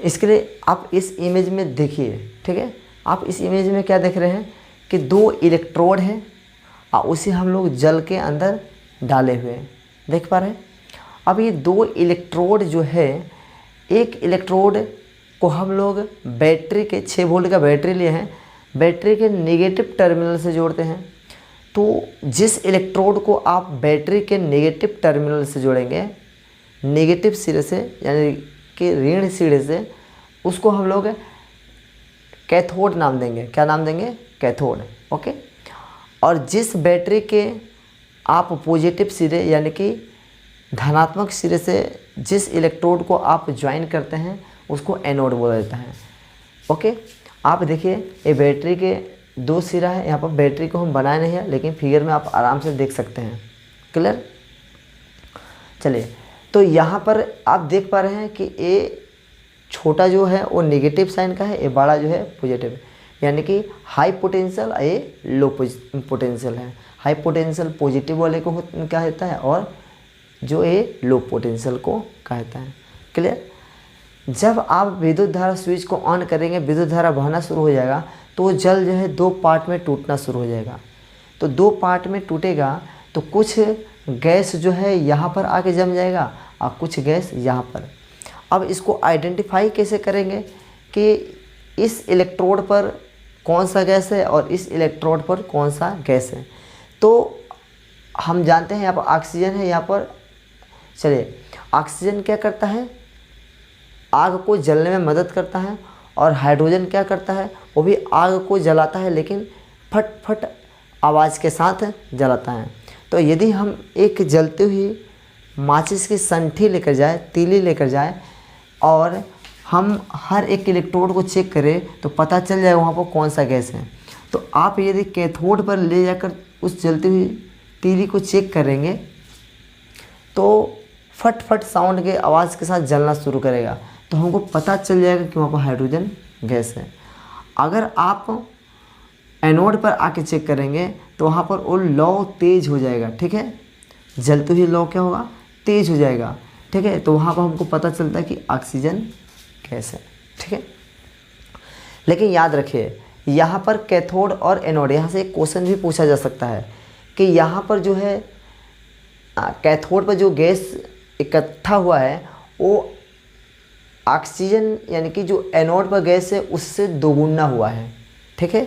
इसके लिए आप इस इमेज में देखिए। ठीक है, आप इस इमेज में क्या देख रहे हैं कि 2 इलेक्ट्रोड हैं और उसे हम लोग जल के अंदर डाले हुए हैं, देख पा रहे हैं। अब ये 2 इलेक्ट्रोड जो है, एक इलेक्ट्रोड को हम लोग बैटरी के 6 वोल्ट का बैटरी लिए हैं, बैटरी के नेगेटिव टर्मिनल से जोड़ते हैं। तो जिस इलेक्ट्रोड को आप बैटरी के नेगेटिव टर्मिनल से जोड़ेंगे, नेगेटिव सिरे से यानी कि ऋण सिरे से, उसको हम लोग कैथोड नाम देंगे। क्या नाम देंगे? कैथोड। ओके। और जिस बैटरी के आप पॉजिटिव सिरे यानी कि धनात्मक सिरे से जिस इलेक्ट्रोड को आप ज्वाइन करते हैं उसको एनोड बोला जाता है। ओके, आप देखिए ये बैटरी के 2 सिरा है। यहाँ पर बैटरी को हम बनाए नहीं है, लेकिन फिगर में आप आराम से देख सकते हैं। क्लियर? चलिए, तो यहाँ पर आप देख पा रहे हैं कि ये छोटा जो है वो नेगेटिव साइन का है, ये बड़ा जो है पॉजिटिव है, यानी कि हाई पोटेंशियल, ये लो पोटेंशियल है। हाई पोटेंशियल पॉजिटिव वाले को क्या कहता है और जो ये लो पोटेंशियल को कहता है। क्लियर? जब आप विद्युत धारा स्विच को ऑन करेंगे, विद्युत धारा बहना शुरू हो जाएगा, तो जल जो है 2 पार्ट में टूटना शुरू हो जाएगा। तो 2 पार्ट में टूटेगा तो कुछ गैस जो है यहाँ पर आके जम जाएगा और कुछ गैस यहाँ पर। अब इसको आइडेंटिफाई कैसे करेंगे कि इस इलेक्ट्रोड पर कौन सा गैस है और इस इलेक्ट्रोड पर कौन सा गैस है? तो हम जानते हैं यहाँ पर ऑक्सीजन है, यहाँ पर। चलिए, ऑक्सीजन क्या करता है? आग को जलने में मदद करता है। और हाइड्रोजन क्या करता है? वो भी आग को जलाता है, लेकिन फट फट आवाज़ के साथ जलाता है। तो यदि हम एक जलती हुई माचिस की संठी लेकर जाए, तीली लेकर जाए, और हम हर एक इलेक्ट्रोड को चेक करें तो पता चल जाए वहाँ पर कौन सा गैस है। तो आप यदि कैथोड पर ले जाकर उस जलती हुई तीली को चेक करेंगे तो फट फट साउंड के आवाज़ के साथ जलना शुरू करेगा, तो हमको पता चल जाएगा कि वहाँ पर हाइड्रोजन गैस है। अगर आप एनोड पर आके चेक करेंगे तो वहाँ पर वो लौ तेज हो जाएगा। ठीक है, जलती हुई लौ क्या होगा? तेज हो जाएगा। ठीक है, तो वहाँ पर हमको पता चलता है कि ऑक्सीजन गैस है। ठीक है, लेकिन याद रखिए यहाँ पर कैथोड और एनोड, यहाँ से एक क्वेश्चन भी पूछा जा सकता है कि यहाँ पर जो है कैथोड पर जो गैस इकट्ठा हुआ है वो ऑक्सीजन यानी कि जो एनोड पर गैस है उससे दोगुना हुआ है। ठीक है,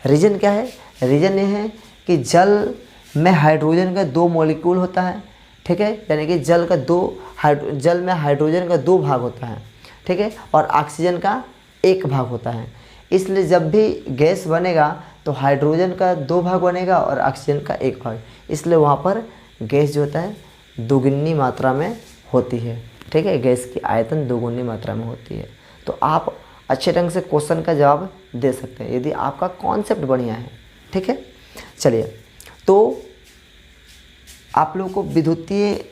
रीज़न क्या है? रीज़न ये है कि जल में हाइड्रोजन का 2 मॉलिक्यूल होता है। ठीक है, यानी कि जल में हाइड्रोजन का 2 भाग होता है। ठीक है, और ऑक्सीजन का 1 भाग होता है। इसलिए जब भी गैस बनेगा तो हाइड्रोजन का 2 भाग बनेगा और ऑक्सीजन का 1 भाग। इसलिए वहाँ पर गैस जो होता है दोगुनी मात्रा में होती है। ठीक है, गैस की आयतन दोगुनी मात्रा में होती है। तो आप अच्छे ढंग से क्वेश्चन का जवाब दे सकते हैं यदि आपका कॉन्सेप्ट बढ़िया है। ठीक है, चलिए, तो आप लोगों को विद्युतीय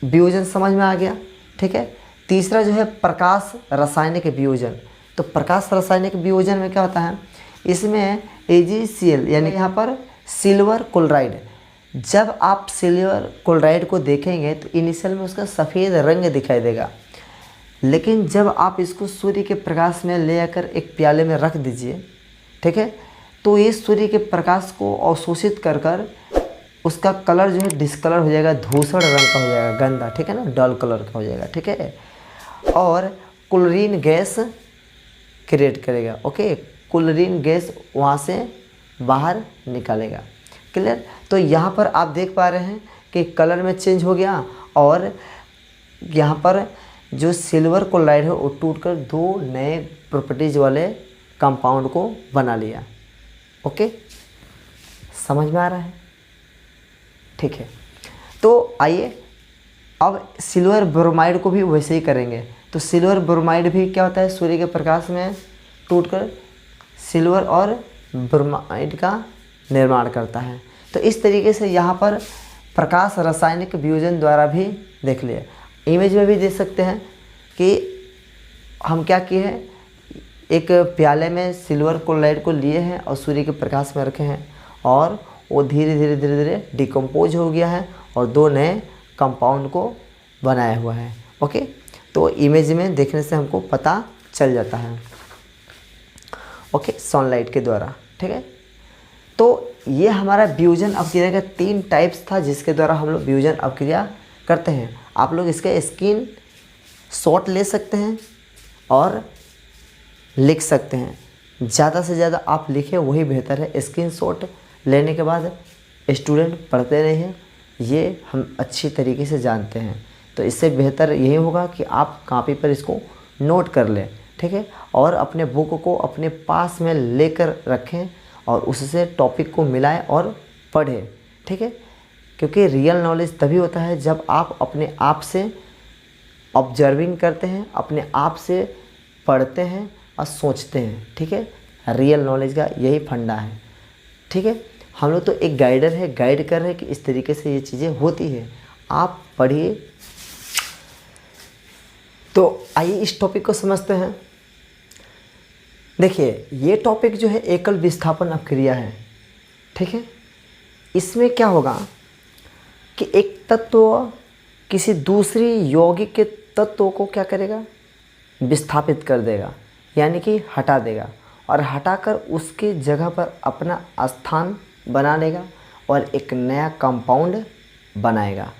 वियोजन समझ में आ गया। ठीक है, तीसरा जो है प्रकाश रासायनिक वियोजन। तो प्रकाश रासायनिक वियोजन में क्या होता है? इसमें AgCl यानी यहाँ पर सिल्वर क्लोराइड। जब आप सिल्वर क्लोराइड को देखेंगे तो इनिशियल में उसका सफ़ेद रंग दिखाई देगा, लेकिन जब आप इसको सूर्य के प्रकाश में ले आकर एक प्याले में रख दीजिए, ठीक है, तो ये सूर्य के प्रकाश को अवशोषित कर कर उसका कलर जो है डिस्कलर हो जाएगा, धूसर रंग का हो जाएगा, गंदा। ठीक है ना, डल कलर का हो जाएगा। ठीक है, और क्लोरीन गैस क्रिएट करेगा। ओके, क्लोरीन गैस वहाँ से बाहर निकालेगा। क्लियर? तो यहाँ पर आप देख पा रहे हैं कि कलर में चेंज हो गया और यहाँ पर जो सिल्वर क्लोराइड है वो टूटकर 2 नए प्रॉपर्टीज वाले कंपाउंड को बना लिया। ओके, समझ में आ रहा है? ठीक है, तो आइए अब सिल्वर ब्रोमाइड को भी वैसे ही करेंगे। तो सिल्वर ब्रोमाइड भी क्या होता है? सूर्य के प्रकाश में टूटकर सिल्वर और ब्रोमाइड का निर्माण करता है। तो इस तरीके से यहाँ पर प्रकाश रासायनिक वियोजन द्वारा भी देख लिया। इमेज में भी देख सकते हैं कि हम क्या किए हैं, एक प्याले में सिल्वर क्लोराइड को लिए हैं और सूर्य के प्रकाश में रखे हैं और वो धीरे धीरे धीरे धीरे डिकम्पोज हो गया है और 2 नए कंपाउंड को बनाया हुआ है। ओके, तो इमेज में देखने से हमको पता चल जाता है। ओके, सनलाइट के द्वारा। ठीक है, तो ये हमारा विभजन अपक्रिया का 3 टाइप्स था जिसके द्वारा हम लोग विभजन अपक्रिया करते हैं। आप लोग इसका स्क्रीन शॉट ले सकते हैं और लिख सकते हैं। ज़्यादा से ज़्यादा आप लिखें वही बेहतर है। स्क्रीन शॉट लेने के बाद स्टूडेंट पढ़ते नहीं हैं, ये हम अच्छी तरीके से जानते हैं। तो इससे बेहतर यही होगा कि आप कॉपी पर इसको नोट कर लें। ठीक है, और अपने बुक को अपने पास में लेकर रखें और उससे टॉपिक को मिलाएं और पढ़ें। ठीक है, क्योंकि रियल नॉलेज तभी होता है जब आप अपने आप से ऑब्जर्विंग करते हैं, अपने आप से पढ़ते हैं और सोचते हैं। ठीक है, रियल नॉलेज का यही फंडा है। ठीक है, हम लोग तो एक गाइडर है, गाइड कर रहे हैं कि इस तरीके से ये चीज़ें होती है, आप पढ़िए। तो आइए इस टॉपिक को समझते हैं। देखिए, ये टॉपिक जो है एकल विस्थापन अपक्रिया है। ठीक है, इसमें क्या होगा कि एक तत्व किसी दूसरी यौगिक के तत्वों को क्या करेगा, विस्थापित कर देगा, यानी कि हटा देगा, और हटाकर उसकी जगह पर अपना स्थान बना लेगा और एक नया कंपाउंड बनाएगा।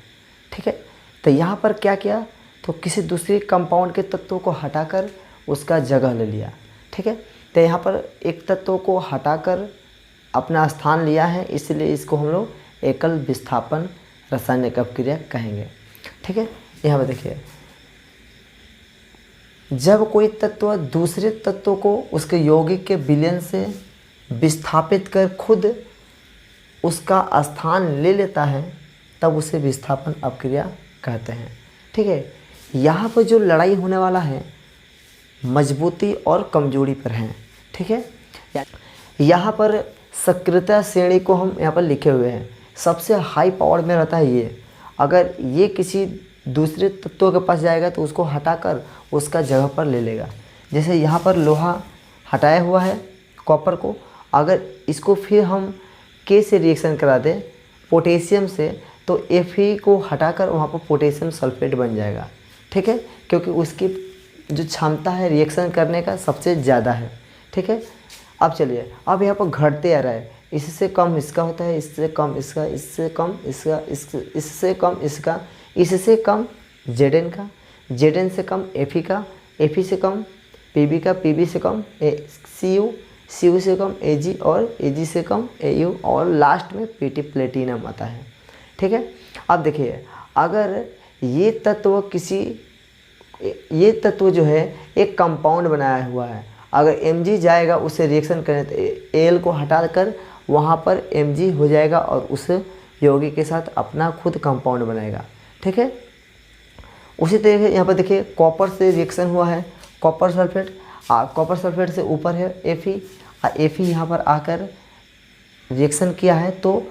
ठीक है, तो यहाँ पर क्या किया, तो किसी दूसरी कंपाउंड के तत्वों को हटाकर उसका जगह ले लिया। ठीक है, तो यहाँ पर एक तत्व को हटाकर अपना स्थान लिया है, इसलिए इसको हम लोग एकल विस्थापन रासायनिक अपक्रिया कहेंगे। ठीक है, यहाँ पर देखिए, जब कोई तत्व दूसरे तत्व को उसके यौगिक के विलयन से विस्थापित कर खुद उसका स्थान ले लेता है तब उसे विस्थापन अपक्रिया कहते हैं। ठीक है, यहाँ पर जो लड़ाई होने वाला है मजबूती और कमजोरी पर है। ठीक है, यहाँ पर सक्रियता श्रेणी को हम यहाँ पर लिखे हुए हैं। सबसे हाई पावर में रहता है ये। अगर ये किसी दूसरे तत्वों के पास जाएगा तो उसको हटाकर उसका जगह पर ले लेगा। जैसे यहाँ पर लोहा हटाया हुआ है कॉपर को, अगर इसको फिर हम के से रिएक्शन करा दें पोटेशियम से, तो Fe को हटाकर वहाँ पर पोटेशियम सल्फेट बन जाएगा। ठीक है, क्योंकि उसकी जो क्षमता है रिएक्शन करने का सबसे ज़्यादा है। ठीक है, अब चलिए, अब यहाँ पर घटते आ रहा है, इससे कम इसका होता है, इससे कम इसका, इससे कम इसका, इससे कम इसका, इससे कम Zn का, Zn से कम Fe का, Fe से कम Pb का, Pb से कम Cu, Cu से कम Ag और Ag से कम Au और लास्ट में Pt प्लेटिनम आता है। ठीक है, अब देखिए, अगर ये तत्व जो है एक कंपाउंड बनाया हुआ है, अगर Mg जाएगा उसे रिएक्शन करें तो Al को हटाकर वहाँ पर Mg हो जाएगा और उस यौगिक के साथ अपना खुद कंपाउंड बनाएगा। ठीक है, उसी तरीके यहाँ पर देखिए, कॉपर से रिएक्शन हुआ है, कॉपर सल्फेट से ऊपर है Fe, और Fe यहाँ पर आकर रिएक्शन किया है तो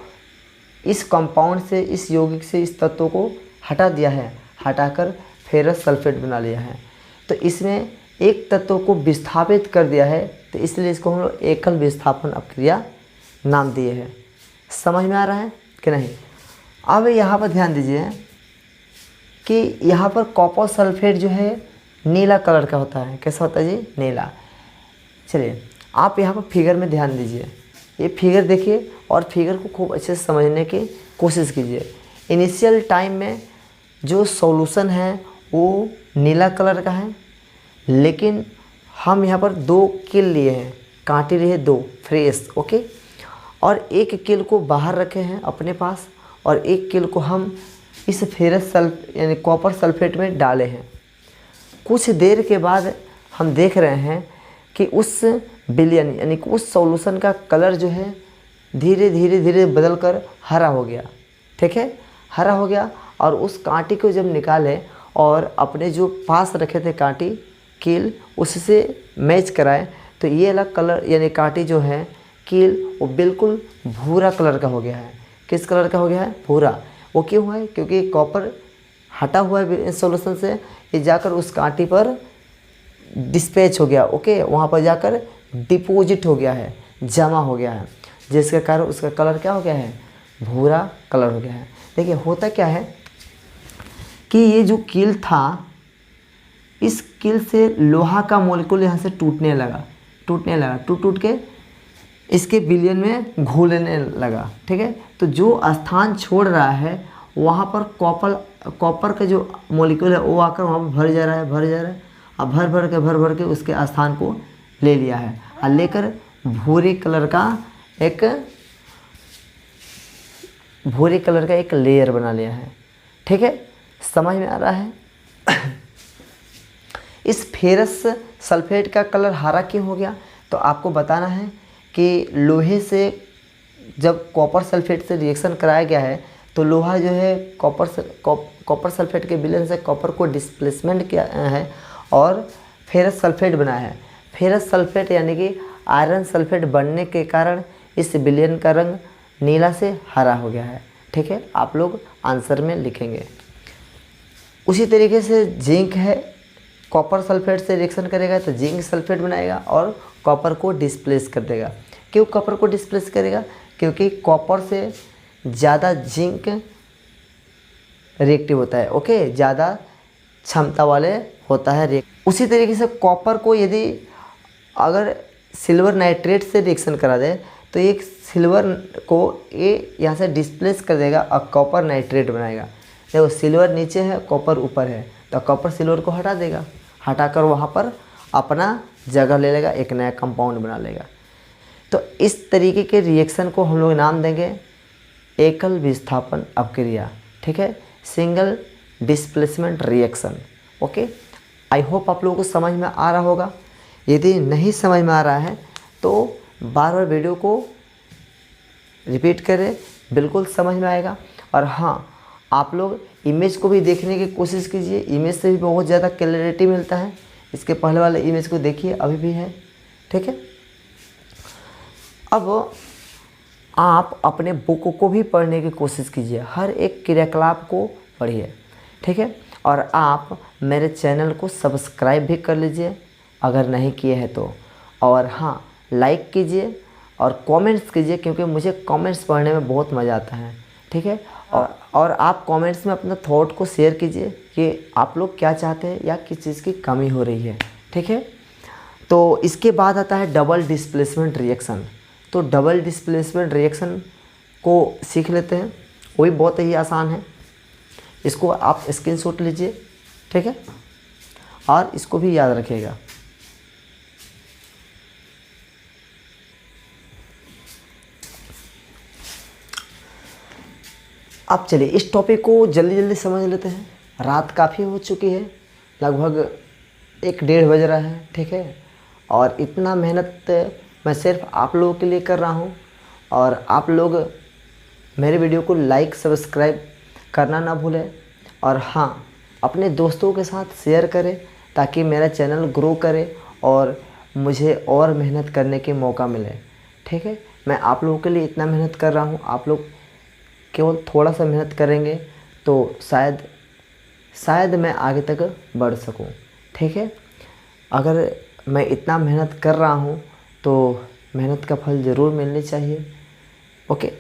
इस कंपाउंड से, इस यौगिक से इस तत्व को हटा दिया है, हटाकर फेरस सल्फेट बना लिया है। तो इसमें एक तत्व को विस्थापित कर दिया है, तो इसलिए इसको हम लोग एकल विस्थापन अपक्रिया नाम दिए हैं। समझ में आ रहा है कि नहीं? अब यहाँ पर ध्यान दीजिए कि यहाँ पर कॉपर सल्फेट जो है नीला कलर का होता है। कैसा होता है जी? नीला। चलिए, आप यहाँ पर फिगर में ध्यान दीजिए, ये फिगर देखिए और फिगर को खूब अच्छे से समझने की कोशिश कीजिए। इनिशियल टाइम में जो सॉल्यूशन है वो नीला कलर का है, लेकिन हम यहाँ पर 2 किल लिए हैं, कांटे लिए 2 फ्रेश, ओके, और 1 किल को बाहर रखे हैं अपने पास और 1 किल को हम इस फेरस यानी कॉपर सल्फेट में डाले हैं। कुछ देर के बाद हम देख रहे हैं कि उस विलयन यानी कि उस सॉल्यूशन का कलर जो है धीरे धीरे धीरे बदल कर हरा हो गया। ठीक है, हरा हो गया, और उस कांटे को जब निकाले और अपने जो पास रखे थे कांटे कील उससे मैच कराए तो ये अलग कलर यानी कांटे जो है कील वो बिल्कुल भूरा कलर का हो गया है। किस कलर का हो गया है? भूरा। वो क्यों है? क्योंकि कॉपर हटा हुआ है इस सॉल्यूशन से, ये जाकर उस कांटे पर डिस्पैच हो गया, ओके, वहाँ पर जाकर डिपॉजिट हो गया है, जमा हो गया है। जिसके कारण उसका कलर क्या हो गया है, भूरा कलर हो गया है। देखिए होता क्या है कि ये जो कील था, इस कील से लोहा का मॉलिक्यूल यहाँ से टूटने लगा, टूट के इसके विलयन में घुलने लगा, ठीक है। तो जो स्थान छोड़ रहा है वहाँ पर कॉपर का जो मॉलिक्यूल है वो आकर वहाँ पर भर जा रहा है। अब भर के उसके स्थान को ले लिया है और लेकर भूरे कलर का एक लेयर बना लिया है, ठीक है। समझ में आ रहा है? इस फेरस सल्फेट का कलर हरा क्यों हो गया? तो आपको बताना है कि लोहे से जब कॉपर सल्फेट से रिएक्शन कराया गया है तो लोहा जो है कॉपर सल्फेट के विलयन से कॉपर को डिस्प्लेसमेंट किया है और फेरस सल्फेट बना है। फेरस सल्फेट यानी कि आयरन सल्फेट बनने के कारण इस विलयन का रंग नीला से हरा हो गया है, ठीक है। आप लोग आंसर में लिखेंगे। उसी तरीके से जिंक है, कॉपर सल्फेट से रिएक्शन करेगा तो जिंक सल्फेट बनाएगा और कॉपर को डिस्प्लेस कर देगा। क्यों कॉपर को डिस्प्लेस करेगा? क्योंकि कॉपर से ज़्यादा जिंक रिएक्टिव होता है, ओके, ज़्यादा क्षमता वाले होता है। उसी तरीके से कॉपर को यदि अगर सिल्वर नाइट्रेट से रिएक्शन करा दे तो एक सिल्वर को ये यहाँ से डिस्प्लेस कर देगा और कॉपर नाइट्रेट बनाएगा। देखो सिल्वर नीचे है, कॉपर ऊपर है, तो कॉपर सिल्वर को हटा देगा, हटाकर वहाँ पर अपना जगह ले लेगा, एक नया कंपाउंड बना लेगा। तो इस तरीके के रिएक्शन को हम लोग नाम देंगे एकल विस्थापन अपक्रिया, ठीक है, single displacement reaction. Okay, I hope आप लोगों को समझ में आ रहा होगा। यदि नहीं समझ में आ रहा है तो बार बार वीडियो को रिपीट करें, बिल्कुल समझ में आएगा। और हाँ, आप लोग इमेज को भी देखने की कोशिश कीजिए, इमेज से भी बहुत ज़्यादा क्लैरिटी मिलता है। इसके पहले वाले इमेज को देखिए, अभी भी है, ठीक है। अब आप अपने बुक को भी पढ़ने की कोशिश कीजिए, हर एक क्रियाकलाप को पढ़िए, ठीक है। और आप मेरे चैनल को सब्सक्राइब भी कर लीजिए अगर नहीं किए हैं तो। और हाँ, लाइक कीजिए और कमेंट्स कीजिए, क्योंकि मुझे कमेंट्स पढ़ने में बहुत मज़ा आता है, ठीक है। और आप कमेंट्स में अपना थॉट को शेयर कीजिए कि आप लोग क्या चाहते हैं या किस चीज़ की कमी हो रही है, ठीक है। तो इसके बाद आता है डबल डिस्प्लेसमेंट रिएक्शन। तो डबल डिस्प्लेसमेंट रिएक्शन को सीख लेते हैं, वो भी बहुत ही आसान है। इसको आप स्क्रीनशॉट लीजिए, ठीक है, और इसको भी याद रखिएगा। अब चलिए इस टॉपिक को जल्दी जल्दी समझ लेते हैं। रात काफ़ी हो चुकी है, लगभग 1-1:30 बज रहा है, ठीक है। और इतना मेहनत मैं सिर्फ आप लोगों के लिए कर रहा हूँ। और आप लोग मेरे वीडियो को लाइक सब्सक्राइब करना ना भूलें। और हाँ, अपने दोस्तों के साथ शेयर करें ताकि मेरा चैनल ग्रो करे और मुझे और मेहनत करने के मौका मिले, ठीक है। मैं आप लोगों के लिए इतना मेहनत कर रहा हूँ, आप लोग केवल थोड़ा सा मेहनत करेंगे तो शायद मैं आगे तक बढ़ सकूं, ठीक है। अगर मैं इतना मेहनत कर रहा हूं तो मेहनत का फल ज़रूर मिलनी चाहिए। ओके,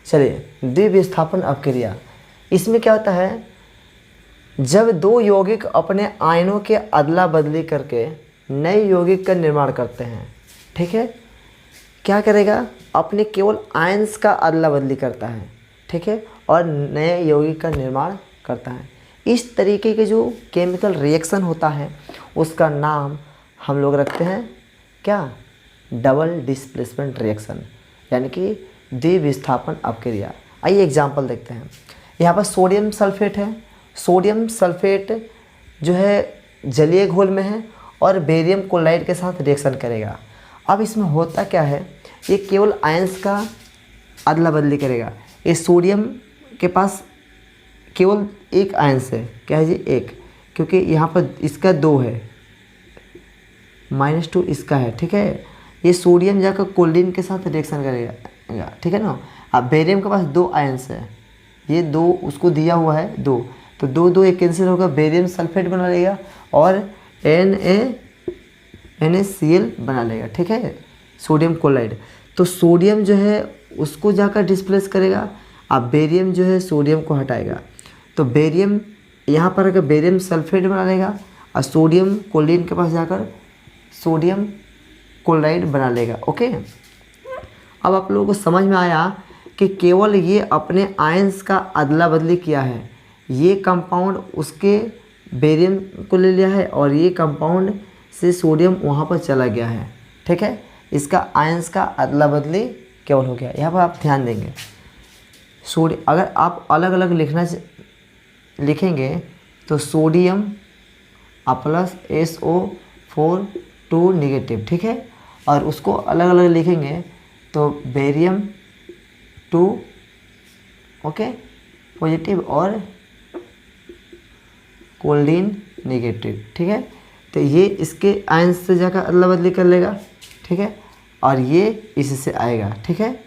चलिए द्विविस्थापन अपक्रिया। इसमें क्या होता है, जब दो यौगिक अपने आयनों के अदला बदली करके नए यौगिक का निर्माण करते हैं, ठीक है। क्या करेगा, अपने केवल आयन्स का अदला बदली करता है, ठीक है, और नए यौगिक का निर्माण करता है। इस तरीके के जो केमिकल रिएक्शन होता है उसका नाम हम लोग रखते हैं क्या, डबल डिस्प्लेसमेंट रिएक्शन, यानी कि द्विविस्थापन अपक्रिया। आइए एग्जांपल देखते हैं। यहाँ पर सोडियम सल्फेट है। सोडियम सल्फेट जो है जलीय घोल में है और बेरियम क्लोराइड के साथ रिएक्शन करेगा। अब इसमें होता क्या है, ये केवल आयंस का अदला बदली करेगा। ये सोडियम के पास केवल एक आयंस है, क्या है जी, एक, क्योंकि यहाँ पर इसका 2 है, -2 इसका है, ठीक है। ये सोडियम जाकर क्लोरीन के साथ रिएक्शन करेगा, ठीक है ना। अब बेरियम के पास 2 आयंस है, ये 2 उसको दिया हुआ है 2, तो 2 एक कैंसिल होगा, बेरियम सल्फेट बना लेगा और NaCl बना लेगा, ठीक है, सोडियम क्लोराइड। तो सोडियम जो है उसको जाकर डिस्प्लेस करेगा, अब बेरियम जो है सोडियम को हटाएगा। तो बेरियम यहाँ पर अगर बेरियम सल्फेट बना लेगा और सोडियम क्लोरीन के पास जाकर सोडियम क्लोराइड बना लेगा। ओके, अब आप लोगों को समझ में आया कि केवल ये अपने आयंस का अदला बदली किया है। ये कंपाउंड उसके बेरियम को ले लिया है और ये कंपाउंड से सोडियम वहाँ पर चला गया है। ठीक है, इसका आयंस का अदला बदली केवल हो गया। यहाँ पर आप ध्यान देंगे सोडियम, अगर आप अलग अलग लिखेंगे तो सोडियम प्लस SO4 2 नेगेटिव। ठीक है, और उसको अलग अलग लिखेंगे तो बेरियम 2 ओके पॉजिटिव और क्लोरीन नेगेटिव। ठीक है, तो ये इसके आयंस से जाकर अदला बदली कर लेगा। ठीक है, और ये इससे आएगा। ठीक है,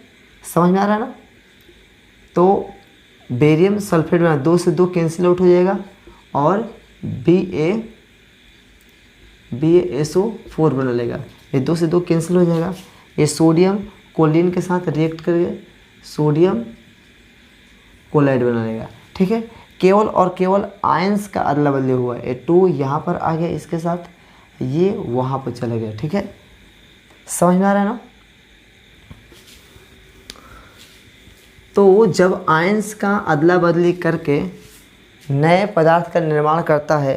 समझ में आ रहा है ना। तो बेरियम सल्फेट में 2 से 2 कैंसिल आउट हो जाएगा और BaSO4 बना लेगा। ये 2 से 2 कैंसिल हो जाएगा। ये सोडियम क्लोरीन के साथ रिएक्ट करके सोडियम क्लोराइड बना लेगा। ठीक है, केवल और केवल आयंस का अदला बदली हुआ है। 2 यहाँ पर आ गया इसके साथ, ये वहाँ पर चला गया। ठीक है, समझ में आ रहा है ना। तो जब आयंस का अदला बदली करके नए पदार्थ का निर्माण करता है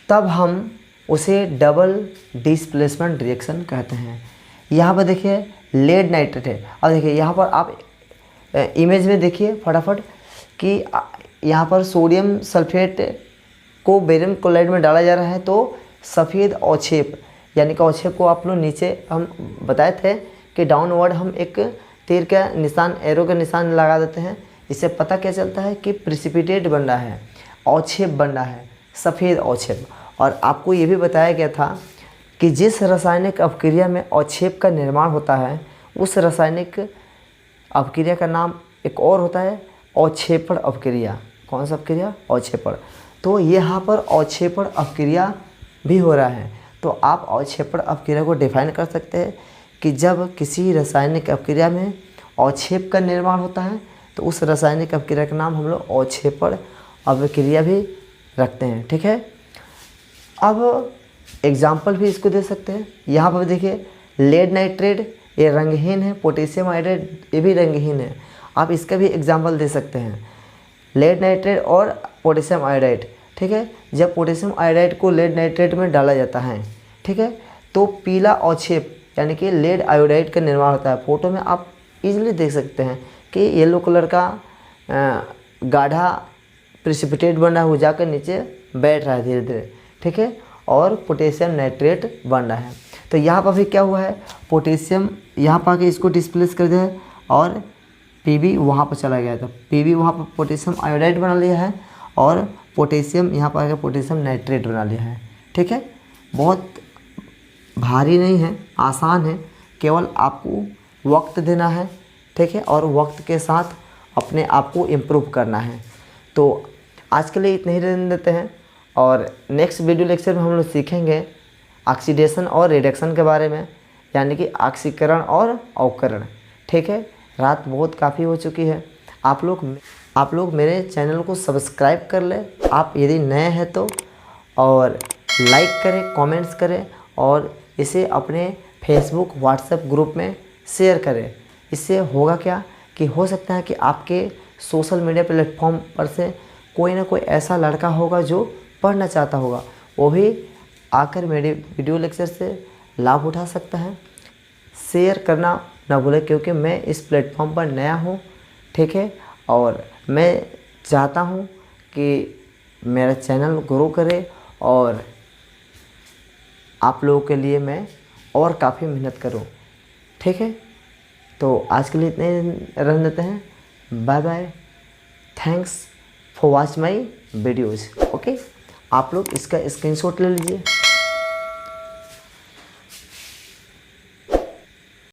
तब हम उसे डबल डिस्प्लेसमेंट रिएक्शन कहते हैं। यहाँ पर देखिए लेड नाइट्रेट है। अब देखिए यहाँ पर आप इमेज में देखिए फटाफट कि यहाँ पर सोडियम सल्फेट को बेरियम क्लोराइड में डाला जा रहा है। तो सफ़ेद अवक्षेप यानी कि अवक्षेप को आप लोग नीचे हम बताए थे कि डाउनवर्ड हम एक तीर का निशान एरो का निशान लगा देते हैं। इससे पता क्या चलता है कि प्रिसिपिटेट बन रहा है, अवक्षेप बन रहा है, सफ़ेद अवक्षेप। और आपको ये भी बताया गया था कि जिस रासायनिक अपक्रिया में अवक्षेप का निर्माण होता है उस रासायनिक अपक्रिया का नाम एक और होता है अवक्षेपण अपक्रिया। कौन सा अपक्रिया? अवक्षेपण। तो यहाँ पर अवक्षेपण अपक्रिया भी हो रहा है। तो आप अवक्षेपण अपक्रिया को डिफाइन कर सकते हैं कि जब किसी रासायनिक अपक्रिया में अवक्षेप का निर्माण होता है तो उस रासायनिक अपक्रिया का नाम हम लोग अवक्षेपण अपक्रिया भी रखते हैं। ठीक है, अब एग्जाम्पल भी इसको दे सकते हैं। यहाँ पर देखिए लेड नाइट्रेट ये रंगहीन है, पोटेशियम आयोडाइड ये भी रंगहीन है। आप इसका भी एग्जाम्पल दे सकते हैं, लेड नाइट्रेट और पोटेशियम आयोडाइड। ठीक है, जब पोटेशियम आयोडाइड को लेड नाइट्रेट में डाला जाता है, ठीक है, तो पीला अवक्षेप यानी कि लेड आयोडाइड का निर्माण होता है। फोटो में आप इजीली देख सकते हैं कि येलो कलर का गाढ़ा प्रिसिपिटेट बना हो जाकर नीचे बैठ रहा है धीरे धीरे। ठीक है, और पोटेशियम नाइट्रेट बन रहा है। तो यहाँ पर भी क्या हुआ है, पोटेशियम यहाँ पर आके इसको डिस्प्लेस कर दिया है और Pb वहाँ पर चला गया था। Pb वहाँ पर पोटेशियम आयोडाइड बना लिया है और पोटेशियम यहाँ पर आके पोटेशियम नाइट्रेट बना लिया है। ठीक है, बहुत भारी नहीं है, आसान है, केवल आपको वक्त देना है। ठीक है, और वक्त के साथ अपने आप को इम्प्रूव करना है। तो आज के लिए इतने ही रहने देते हैं और नेक्स्ट वीडियो लेक्चर में हम लोग सीखेंगे ऑक्सीडेशन और रिडक्शन के बारे में, यानी कि ऑक्सीकरण और अवकरण। ठीक है, रात बहुत काफ़ी हो चुकी है। आप लोग मेरे चैनल को सब्सक्राइब कर लें आप यदि नए हैं तो, और लाइक करें, कमेंट्स करें और इसे अपने फेसबुक व्हाट्सएप ग्रुप में शेयर करें। इससे होगा क्या कि हो सकता है कि आपके सोशल मीडिया प्लेटफॉर्म पर से कोई ना कोई ऐसा लड़का होगा जो पढ़ना चाहता होगा, वो भी आकर मेरे वीडियो लेक्चर से लाभ उठा सकता है। शेयर करना ना भूलें क्योंकि मैं इस प्लेटफॉर्म पर नया हूँ। ठीक है, और मैं चाहता हूँ कि मेरा चैनल ग्रो करे और आप लोगों के लिए मैं और काफ़ी मेहनत करूँ। ठीक है, तो आज के लिए इतने रहने देते हैं। Bye bye, thanks for watch my videos. Okay, आप लोग इसका स्क्रीनशॉट ले लीजिए।